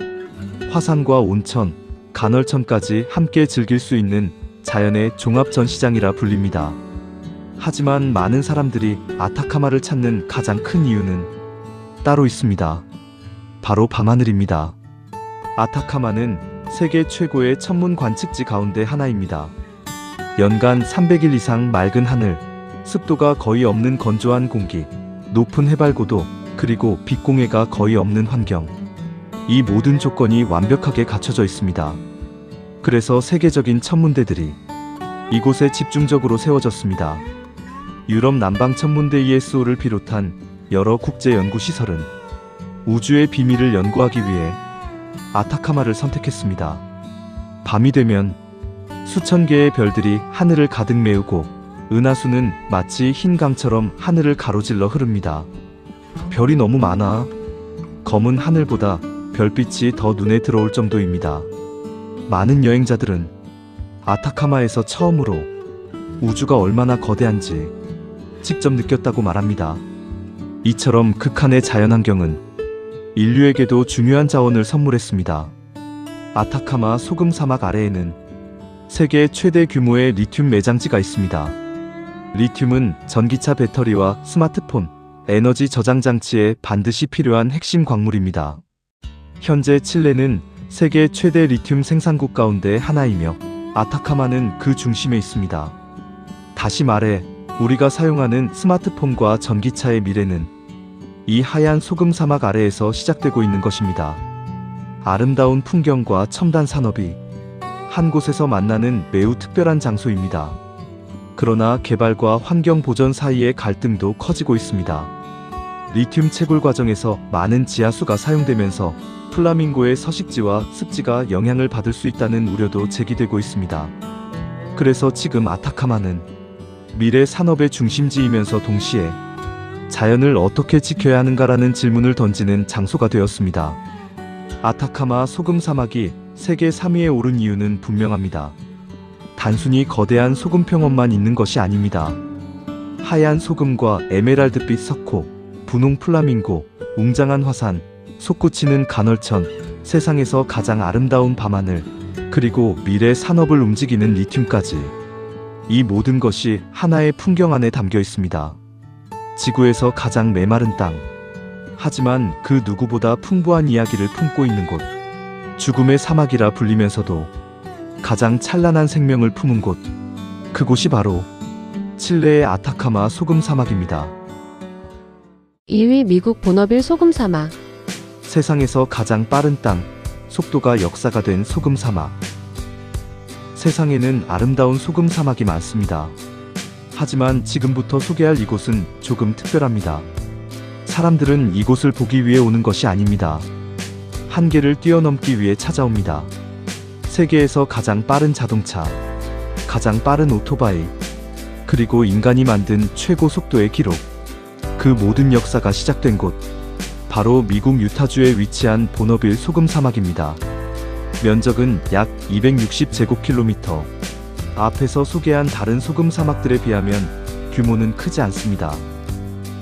화산과 온천, 간헐천까지 함께 즐길 수 있는 자연의 종합 전시장이라 불립니다. 하지만 많은 사람들이 아타카마를 찾는 가장 큰 이유는 따로 있습니다. 바로 밤하늘입니다. 아타카마는 세계 최고의 천문 관측지 가운데 하나입니다. 연간 300일 이상 맑은 하늘, 습도가 거의 없는 건조한 공기, 높은 해발 고도, 그리고 빛공해가 거의 없는 환경. 이 모든 조건이 완벽하게 갖춰져 있습니다. 그래서 세계적인 천문대들이 이곳에 집중적으로 세워졌습니다. 유럽 남방천문대 ESO를 비롯한 여러 국제 연구시설은 우주의 비밀을 연구하기 위해 아타카마를 선택했습니다. 밤이 되면 수천 개의 별들이 하늘을 가득 메우고 은하수는 마치 흰 강처럼 하늘을 가로질러 흐릅니다. 별이 너무 많아 검은 하늘보다 별빛이 더 눈에 들어올 정도입니다. 많은 여행자들은 아타카마에서 처음으로 우주가 얼마나 거대한지 직접 느꼈다고 말합니다. 이처럼 극한의 자연환경은 인류에게도 중요한 자원을 선물했습니다. 아타카마 소금 사막 아래에는 세계 최대 규모의 리튬 매장지가 있습니다. 리튬은 전기차 배터리와 스마트폰, 에너지 저장 장치에 반드시 필요한 핵심 광물입니다. 현재 칠레는 세계 최대 리튬 생산국 가운데 하나이며 아타카마는 그 중심에 있습니다. 다시 말해 우리가 사용하는 스마트폰과 전기차의 미래는 이 하얀 소금 사막 아래에서 시작되고 있는 것입니다. 아름다운 풍경과 첨단 산업이 한 곳에서 만나는 매우 특별한 장소입니다. 그러나 개발과 환경 보전 사이의 갈등도 커지고 있습니다. 리튬 채굴 과정에서 많은 지하수가 사용되면서 플라밍고의 서식지와 습지가 영향을 받을 수 있다는 우려도 제기되고 있습니다. 그래서 지금 아타카마는 미래 산업의 중심지이면서 동시에 자연을 어떻게 지켜야 하는가라는 질문을 던지는 장소가 되었습니다. 아타카마 소금 사막이 세계 3위에 오른 이유는 분명합니다. 단순히 거대한 소금 평원만 있는 것이 아닙니다. 하얀 소금과 에메랄드빛 석호, 분홍 플라밍고, 웅장한 화산, 솟구치는 간헐천, 세상에서 가장 아름다운 밤하늘, 그리고 미래 산업을 움직이는 리튬까지. 이 모든 것이 하나의 풍경 안에 담겨 있습니다. 지구에서 가장 메마른 땅. 하지만 그 누구보다 풍부한 이야기를 품고 있는 곳. 죽음의 사막이라 불리면서도 가장 찬란한 생명을 품은 곳. 그곳이 바로 칠레의 아타카마 소금 사막입니다. 2위 미국 보너빌 소금 사막. 세상에서 가장 빠른 땅, 속도가 역사가 된 소금 사막. 세상에는 아름다운 소금 사막이 많습니다. 하지만 지금부터 소개할 이곳은 조금 특별합니다. 사람들은 이곳을 보기 위해 오는 것이 아닙니다. 한계를 뛰어넘기 위해 찾아옵니다. 세계에서 가장 빠른 자동차, 가장 빠른 오토바이, 그리고 인간이 만든 최고 속도의 기록. 그 모든 역사가 시작된 곳. 바로 미국 유타주에 위치한 보너빌 소금 사막입니다. 면적은 약 260제곱킬로미터. 앞에서 소개한 다른 소금 사막들에 비하면 규모는 크지 않습니다.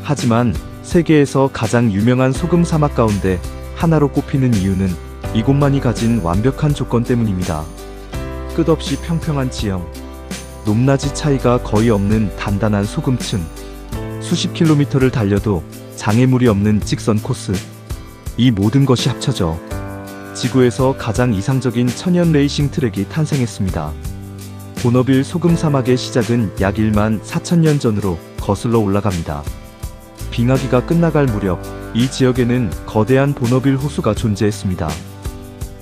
하지만 세계에서 가장 유명한 소금 사막 가운데 하나로 꼽히는 이유는 이곳만이 가진 완벽한 조건 때문입니다. 끝없이 평평한 지형, 높낮이 차이가 거의 없는 단단한 소금층, 수십 킬로미터를 달려도 장애물이 없는 직선 코스. 이 모든 것이 합쳐져 지구에서 가장 이상적인 천연 레이싱 트랙이 탄생했습니다. 보너빌 소금 사막의 시작은 약 1만 4천년 전으로 거슬러 올라갑니다. 빙하기가 끝나갈 무렵 이 지역에는 거대한 보너빌 호수가 존재했습니다.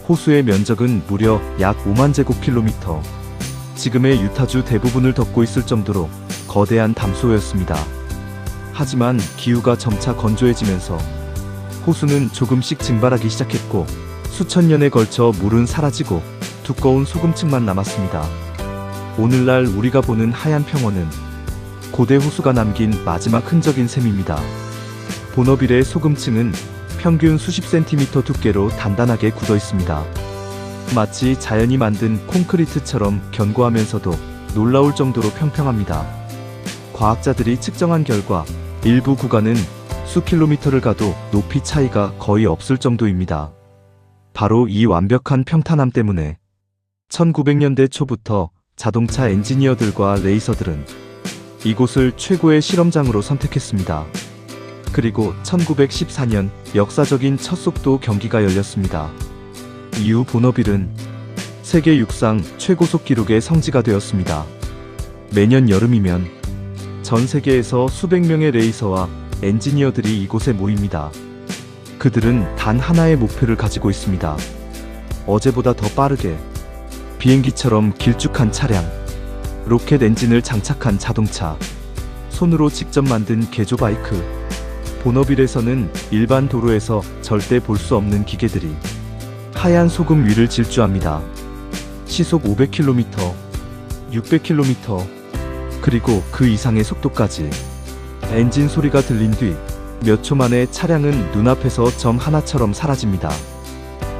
호수의 면적은 무려 약 5만 제곱킬로미터. 지금의 유타주 대부분을 덮고 있을 정도로 거대한 담수호였습니다. 하지만 기후가 점차 건조해지면서 호수는 조금씩 증발하기 시작했고 수천 년에 걸쳐 물은 사라지고 두꺼운 소금층만 남았습니다. 오늘날 우리가 보는 하얀 평원은 고대 호수가 남긴 마지막 흔적인 셈입니다. 보너빌의 소금층은 평균 수십 센티미터 두께로 단단하게 굳어 있습니다. 마치 자연이 만든 콘크리트처럼 견고하면서도 놀라울 정도로 평평합니다. 과학자들이 측정한 결과 일부 구간은 수 킬로미터를 가도 높이 차이가 거의 없을 정도입니다. 바로 이 완벽한 평탄함 때문에 1900년대 초부터 자동차 엔지니어들과 레이서들은 이곳을 최고의 실험장으로 선택했습니다. 그리고 1914년 역사적인 첫 속도 경기가 열렸습니다. 이후 보너빌은 세계 육상 최고속 기록의 성지가 되었습니다. 매년 여름이면 전 세계에서 수백 명의 레이서와 엔지니어들이 이곳에 모입니다. 그들은 단 하나의 목표를 가지고 있습니다. 어제보다 더 빠르게, 비행기처럼 길쭉한 차량, 로켓 엔진을 장착한 자동차, 손으로 직접 만든 개조 바이크. 보너빌에서는 일반 도로에서 절대 볼 수 없는 기계들이 하얀 소금 위를 질주합니다. 시속 500km, 600km, 그리고 그 이상의 속도까지. 엔진 소리가 들린 뒤 몇 초 만에 차량은 눈앞에서 점 하나처럼 사라집니다.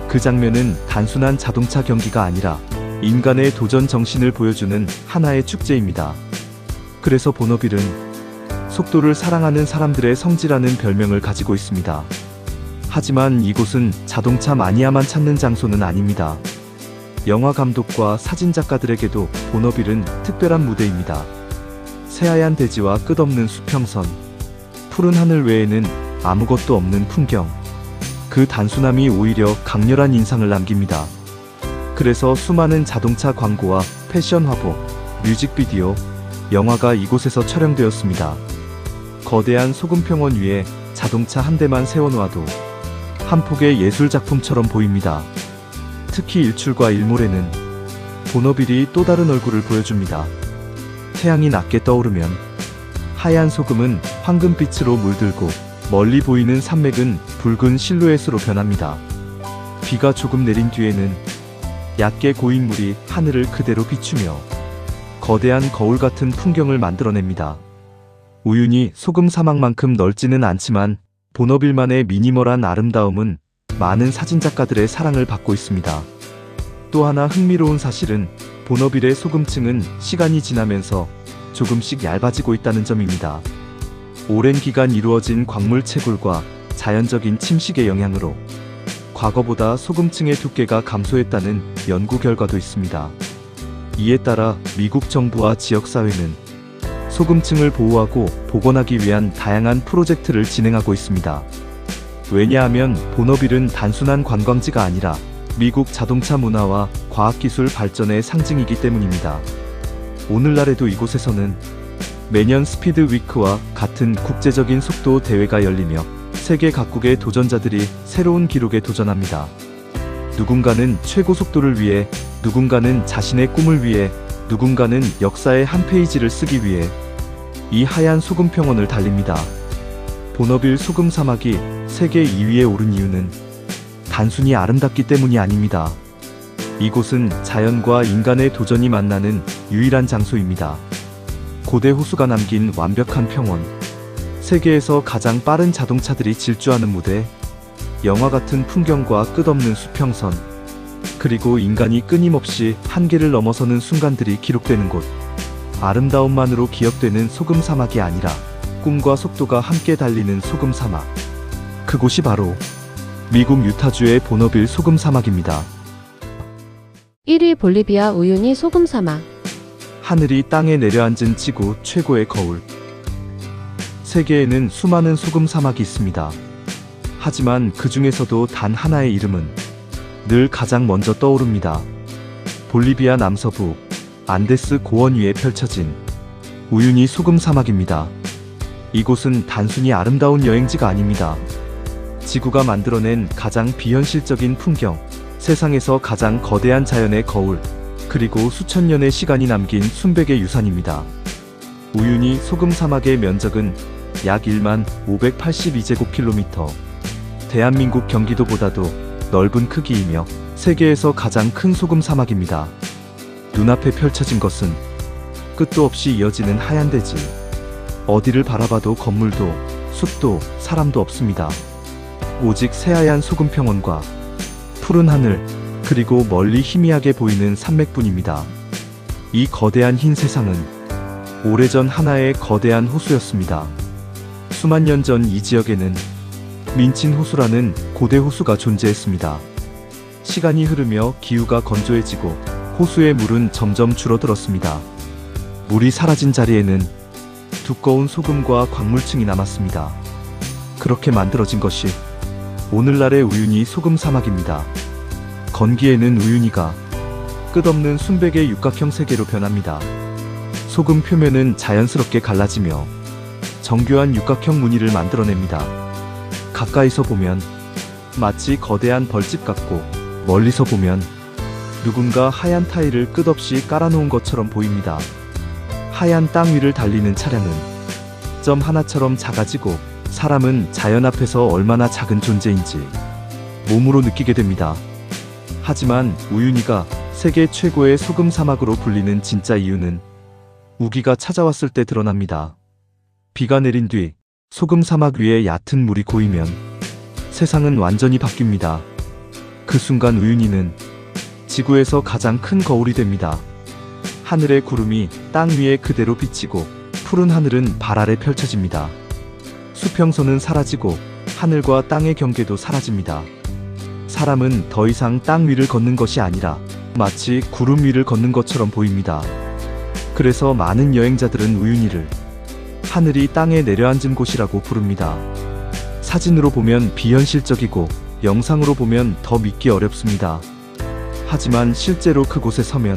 그 장면은 단순한 자동차 경기가 아니라 인간의 도전 정신을 보여주는 하나의 축제입니다. 그래서 보너빌은 속도를 사랑하는 사람들의 성지라는 별명을 가지고 있습니다. 하지만 이곳은 자동차 마니아만 찾는 장소는 아닙니다. 영화 감독과 사진 작가들에게도 보너빌은 특별한 무대입니다. 새하얀 대지와 끝없는 수평선, 푸른 하늘 외에는 아무것도 없는 풍경. 그 단순함이 오히려 강렬한 인상을 남깁니다. 그래서 수많은 자동차 광고와 패션 화보, 뮤직비디오, 영화가 이곳에서 촬영되었습니다. 거대한 소금평원 위에 자동차 한 대만 세워놓아도 한 폭의 예술작품처럼 보입니다. 특히 일출과 일몰에는 보너빌이 또 다른 얼굴을 보여줍니다. 태양이 낮게 떠오르면 하얀 소금은 황금빛으로 물들고 멀리 보이는 산맥은 붉은 실루엣으로 변합니다. 비가 조금 내린 뒤에는 얕게 고인 물이 하늘을 그대로 비추며 거대한 거울 같은 풍경을 만들어냅니다. 우유니 소금 사막만큼 넓지는 않지만 보너빌만의 미니멀한 아름다움은 많은 사진작가들의 사랑을 받고 있습니다. 또 하나 흥미로운 사실은 보너빌의 소금층은 시간이 지나면서 조금씩 얇아지고 있다는 점입니다. 오랜 기간 이루어진 광물 채굴과 자연적인 침식의 영향으로 과거보다 소금층의 두께가 감소했다는 연구 결과도 있습니다. 이에 따라 미국 정부와 지역사회는 소금층을 보호하고 복원하기 위한 다양한 프로젝트를 진행하고 있습니다. 왜냐하면 보너빌은 단순한 관광지가 아니라 미국 자동차 문화와 과학기술 발전의 상징이기 때문입니다. 오늘날에도 이곳에서는 매년 스피드 위크와 같은 국제적인 속도 대회가 열리며 세계 각국의 도전자들이 새로운 기록에 도전합니다. 누군가는 최고 속도를 위해, 누군가는 자신의 꿈을 위해, 누군가는 역사의 한 페이지를 쓰기 위해 이 하얀 소금 평원을 달립니다. 보너빌 소금 사막이 세계 2위에 오른 이유는 단순히 아름답기 때문이 아닙니다. 이곳은 자연과 인간의 도전이 만나는 유일한 장소입니다. 고대 호수가 남긴 완벽한 평원, 세계에서 가장 빠른 자동차들이 질주하는 무대, 영화 같은 풍경과 끝없는 수평선, 그리고 인간이 끊임없이 한계를 넘어서는 순간들이 기록되는 곳. 아름다움만으로 기억되는 소금 사막이 아니라 꿈과 속도가 함께 달리는 소금 사막. 그곳이 바로 미국 유타주의 보너빌 소금 사막입니다. 1위 볼리비아 우유니 소금 사막. 하늘이 땅에 내려앉은 지구 최고의 거울. 세계에는 수많은 소금 사막이 있습니다. 하지만 그 중에서도 단 하나의 이름은 늘 가장 먼저 떠오릅니다. 볼리비아 남서부 안데스 고원 위에 펼쳐진 우유니 소금 사막입니다. 이곳은 단순히 아름다운 여행지가 아닙니다. 지구가 만들어낸 가장 비현실적인 풍경, 세상에서 가장 거대한 자연의 거울, 그리고 수천 년의 시간이 남긴 순백의 유산입니다. 우유니 소금 사막의 면적은 약 1만 582제곱킬로미터, 대한민국 경기도보다도 넓은 크기이며 세계에서 가장 큰 소금 사막입니다. 눈앞에 펼쳐진 것은 끝도 없이 이어지는 하얀 대지. 어디를 바라봐도 건물도, 숲도, 사람도 없습니다. 오직 새하얀 소금 평원과 푸른 하늘, 그리고 멀리 희미하게 보이는 산맥뿐입니다. 이 거대한 흰 세상은 오래전 하나의 거대한 호수였습니다. 수만 년 전 이 지역에는 민친 호수라는 고대 호수가 존재했습니다. 시간이 흐르며 기후가 건조해지고 호수의 물은 점점 줄어들었습니다. 물이 사라진 자리에는 두꺼운 소금과 광물층이 남았습니다. 그렇게 만들어진 것이 오늘날의 우유니 소금 사막입니다. 건기에는 우유니가 끝없는 순백의 육각형 세계로 변합니다. 소금 표면은 자연스럽게 갈라지며 정교한 육각형 무늬를 만들어냅니다. 가까이서 보면 마치 거대한 벌집 같고, 멀리서 보면 누군가 하얀 타일을 끝없이 깔아놓은 것처럼 보입니다. 하얀 땅 위를 달리는 차량은 점 하나처럼 작아지고, 사람은 자연 앞에서 얼마나 작은 존재인지 몸으로 느끼게 됩니다. 하지만 우유니가 세계 최고의 소금 사막으로 불리는 진짜 이유는 우기가 찾아왔을 때 드러납니다. 비가 내린 뒤 소금 사막 위에 얕은 물이 고이면 세상은 완전히 바뀝니다. 그 순간 우유니는 지구에서 가장 큰 거울이 됩니다. 하늘의 구름이 땅 위에 그대로 비치고, 푸른 하늘은 발 아래 펼쳐집니다. 수평선은 사라지고 하늘과 땅의 경계도 사라집니다. 사람은 더 이상 땅 위를 걷는 것이 아니라 마치 구름 위를 걷는 것처럼 보입니다. 그래서 많은 여행자들은 우유니를 하늘이 땅에 내려앉은 곳이라고 부릅니다. 사진으로 보면 비현실적이고 영상으로 보면 더 믿기 어렵습니다. 하지만 실제로 그곳에 서면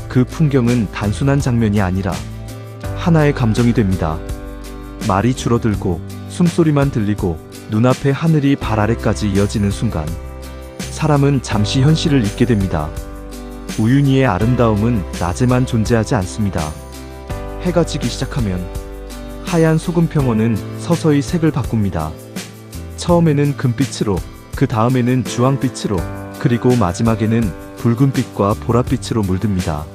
그 풍경은 단순한 장면이 아니라 하나의 감정이 됩니다. 말이 줄어들고 숨소리만 들리고 눈앞에 하늘이 발 아래까지 이어지는 순간 사람은 잠시 현실을 잊게 됩니다. 우유니의 아름다움은 낮에만 존재하지 않습니다. 해가 지기 시작하면 하얀 소금 평원은 서서히 색을 바꿉니다. 처음에는 금빛으로, 그 다음에는 주황빛으로, 그리고 마지막에는 붉은빛과 보랏빛으로 물듭니다.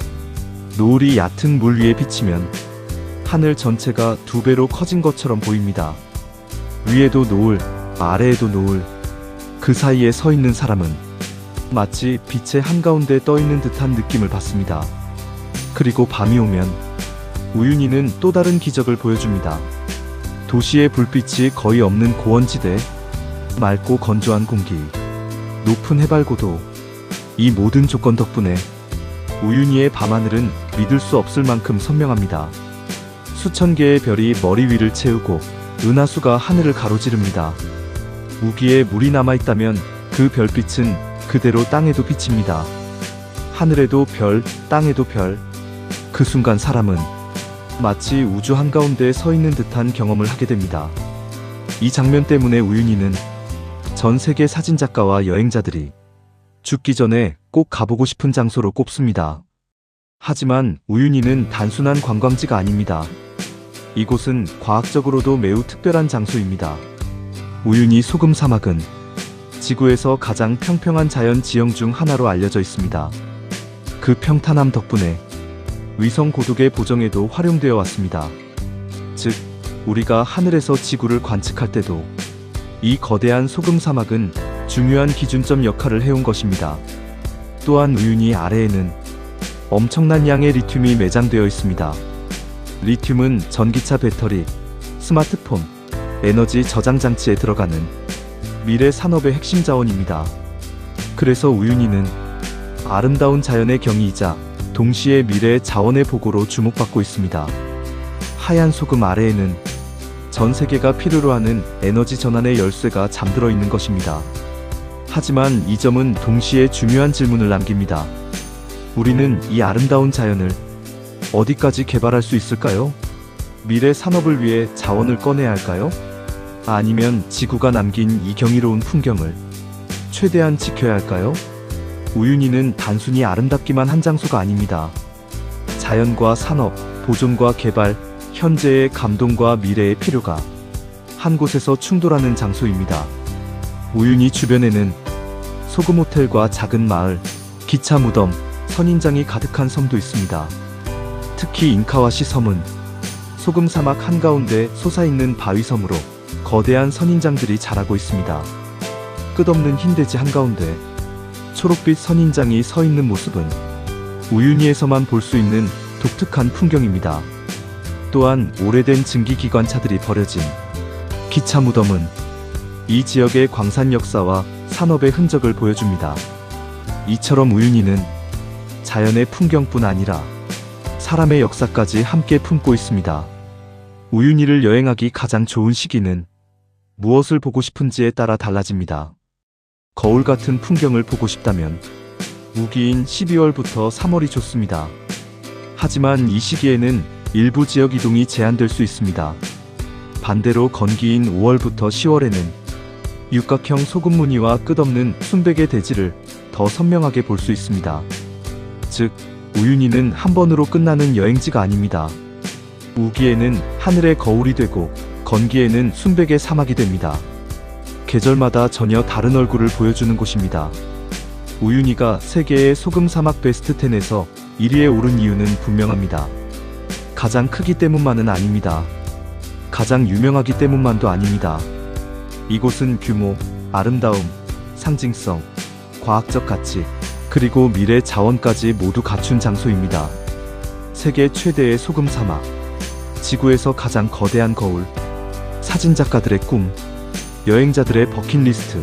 노을이 얕은 물 위에 비치면 하늘 전체가 2배로 커진 것처럼 보입니다. 위에도 노을, 아래에도 노을, 그 사이에 서 있는 사람은 마치 빛의 한가운데 떠 있는 듯한 느낌을 받습니다. 그리고 밤이 오면 우유니는 또 다른 기적을 보여줍니다. 도시의 불빛이 거의 없는 고원지대, 맑고 건조한 공기, 높은 해발고도, 이 모든 조건 덕분에 우유니의 밤하늘은 믿을 수 없을 만큼 선명합니다. 수천 개의 별이 머리 위를 채우고 은하수가 하늘을 가로지릅니다. 우기에 물이 남아있다면 그 별빛은 그대로 땅에도 비칩니다. 하늘에도 별, 땅에도 별. 그 순간 사람은 마치 우주 한가운데에 서 있는 듯한 경험을 하게 됩니다. 이 장면 때문에 우유니는 전 세계 사진작가와 여행자들이 죽기 전에 꼭 가보고 싶은 장소로 꼽습니다. 하지만 우유니는 단순한 관광지가 아닙니다. 이곳은 과학적으로도 매우 특별한 장소입니다. 우유니 소금 사막은 지구에서 가장 평평한 자연 지형 중 하나로 알려져 있습니다. 그 평탄함 덕분에 위성 고도계 보정에도 활용되어 왔습니다. 즉, 우리가 하늘에서 지구를 관측할 때도 이 거대한 소금 사막은 중요한 기준점 역할을 해온 것입니다. 또한 우유니 아래에는 엄청난 양의 리튬이 매장되어 있습니다. 리튬은 전기차 배터리, 스마트폰, 에너지 저장 장치에 들어가는 미래 산업의 핵심 자원입니다. 그래서 우유니는 아름다운 자연의 경이이자 동시에 미래의 자원의 보고로 주목받고 있습니다. 하얀 소금 아래에는 전 세계가 필요로 하는 에너지 전환의 열쇠가 잠들어 있는 것입니다. 하지만 이 점은 동시에 중요한 질문을 남깁니다. 우리는 이 아름다운 자연을 어디까지 개발할 수 있을까요? 미래 산업을 위해 자원을 꺼내야 할까요? 아니면 지구가 남긴 이 경이로운 풍경을 최대한 지켜야 할까요? 우유니는 단순히 아름답기만 한 장소가 아닙니다. 자연과 산업, 보존과 개발, 현재의 감동과 미래의 필요가 한 곳에서 충돌하는 장소입니다. 우유니 주변에는 소금 호텔과 작은 마을, 기차 무덤, 선인장이 가득한 섬도 있습니다. 특히 잉카와시 섬은 소금 사막 한가운데 솟아있는 바위섬으로 거대한 선인장들이 자라고 있습니다. 끝없는 흰대지 한가운데 초록빛 선인장이 서 있는 모습은 우유니에서만 볼 수 있는 독특한 풍경입니다. 또한 오래된 증기기관차들이 버려진 기차 무덤은 이 지역의 광산 역사와 산업의 흔적을 보여줍니다. 이처럼 우유니는 자연의 풍경뿐 아니라 사람의 역사까지 함께 품고 있습니다. 우윤희를 여행하기 가장 좋은 시기는 무엇을 보고 싶은지에 따라 달라집니다. 거울 같은 풍경을 보고 싶다면 우기인 12월부터 3월이 좋습니다. 하지만 이 시기에는 일부 지역 이동이 제한될 수 있습니다. 반대로 건기인 5월부터 10월에는 육각형 소금 무늬와 끝없는 순백의 대지를 더 선명하게 볼 수 있습니다. 즉, 우윤희는 한 번으로 끝나는 여행지가 아닙니다. 우기에는 하늘의 거울이 되고 건기에는 순백의 사막이 됩니다. 계절마다 전혀 다른 얼굴을 보여주는 곳입니다. 우윤희가 세계의 소금 사막 베스트 10에서 1위에 오른 이유는 분명합니다. 가장 크기 때문만은 아닙니다. 가장 유명하기 때문만도 아닙니다. 이곳은 규모, 아름다움, 상징성, 과학적 가치, 그리고 미래 자원까지 모두 갖춘 장소입니다. 세계 최대의 소금 사막, 지구에서 가장 거대한 거울, 사진작가들의 꿈, 여행자들의 버킷리스트,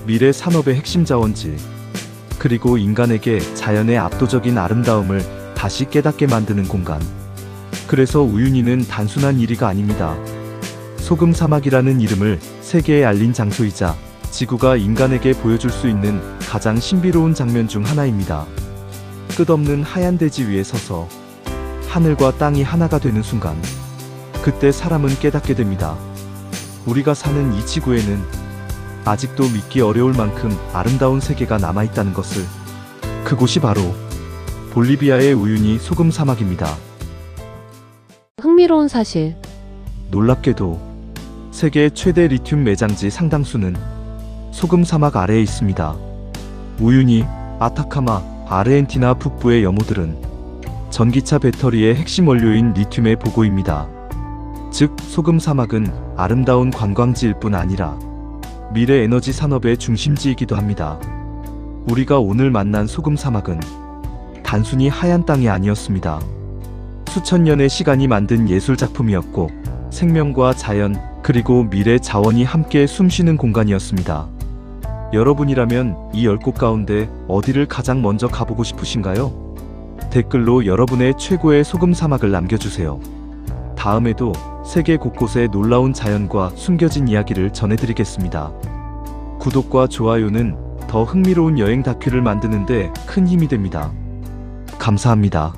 미래 산업의 핵심 자원지, 그리고 인간에게 자연의 압도적인 아름다움을 다시 깨닫게 만드는 공간. 그래서 우윤희는 단순한 1위가 아닙니다. 소금 사막이라는 이름을 세계에 알린 장소이자 지구가 인간에게 보여줄 수 있는 가장 신비로운 장면 중 하나입니다. 끝없는 하얀 대지 위에 서서 하늘과 땅이 하나가 되는 순간, 그때 사람은 깨닫게 됩니다. 우리가 사는 이 지구에는 아직도 믿기 어려울 만큼 아름다운 세계가 남아있다는 것을. 그곳이 바로 볼리비아의 우윤희 소금 사막입니다. 흥미로운 사실. 놀랍게도 세계 최대 리튬 매장지 상당수는 소금 사막 아래에 있습니다. 우윤희, 아타카마, 아르헨티나 북부의 여모들은 전기차 배터리의 핵심 원료인 리튬의 보고입니다. 즉, 소금 사막은 아름다운 관광지일 뿐 아니라 미래 에너지 산업의 중심지이기도 합니다. 우리가 오늘 만난 소금 사막은 단순히 하얀 땅이 아니었습니다. 수천 년의 시간이 만든 예술 작품이었고, 생명과 자연, 그리고 미래 자원이 함께 숨쉬는 공간이었습니다. 여러분이라면 이 10곳 가운데 어디를 가장 먼저 가보고 싶으신가요? 댓글로 여러분의 최고의 소금 사막을 남겨주세요. 다음에도 세계 곳곳의 놀라운 자연과 숨겨진 이야기를 전해드리겠습니다. 구독과 좋아요는 더 흥미로운 여행 다큐를 만드는데 큰 힘이 됩니다. 감사합니다.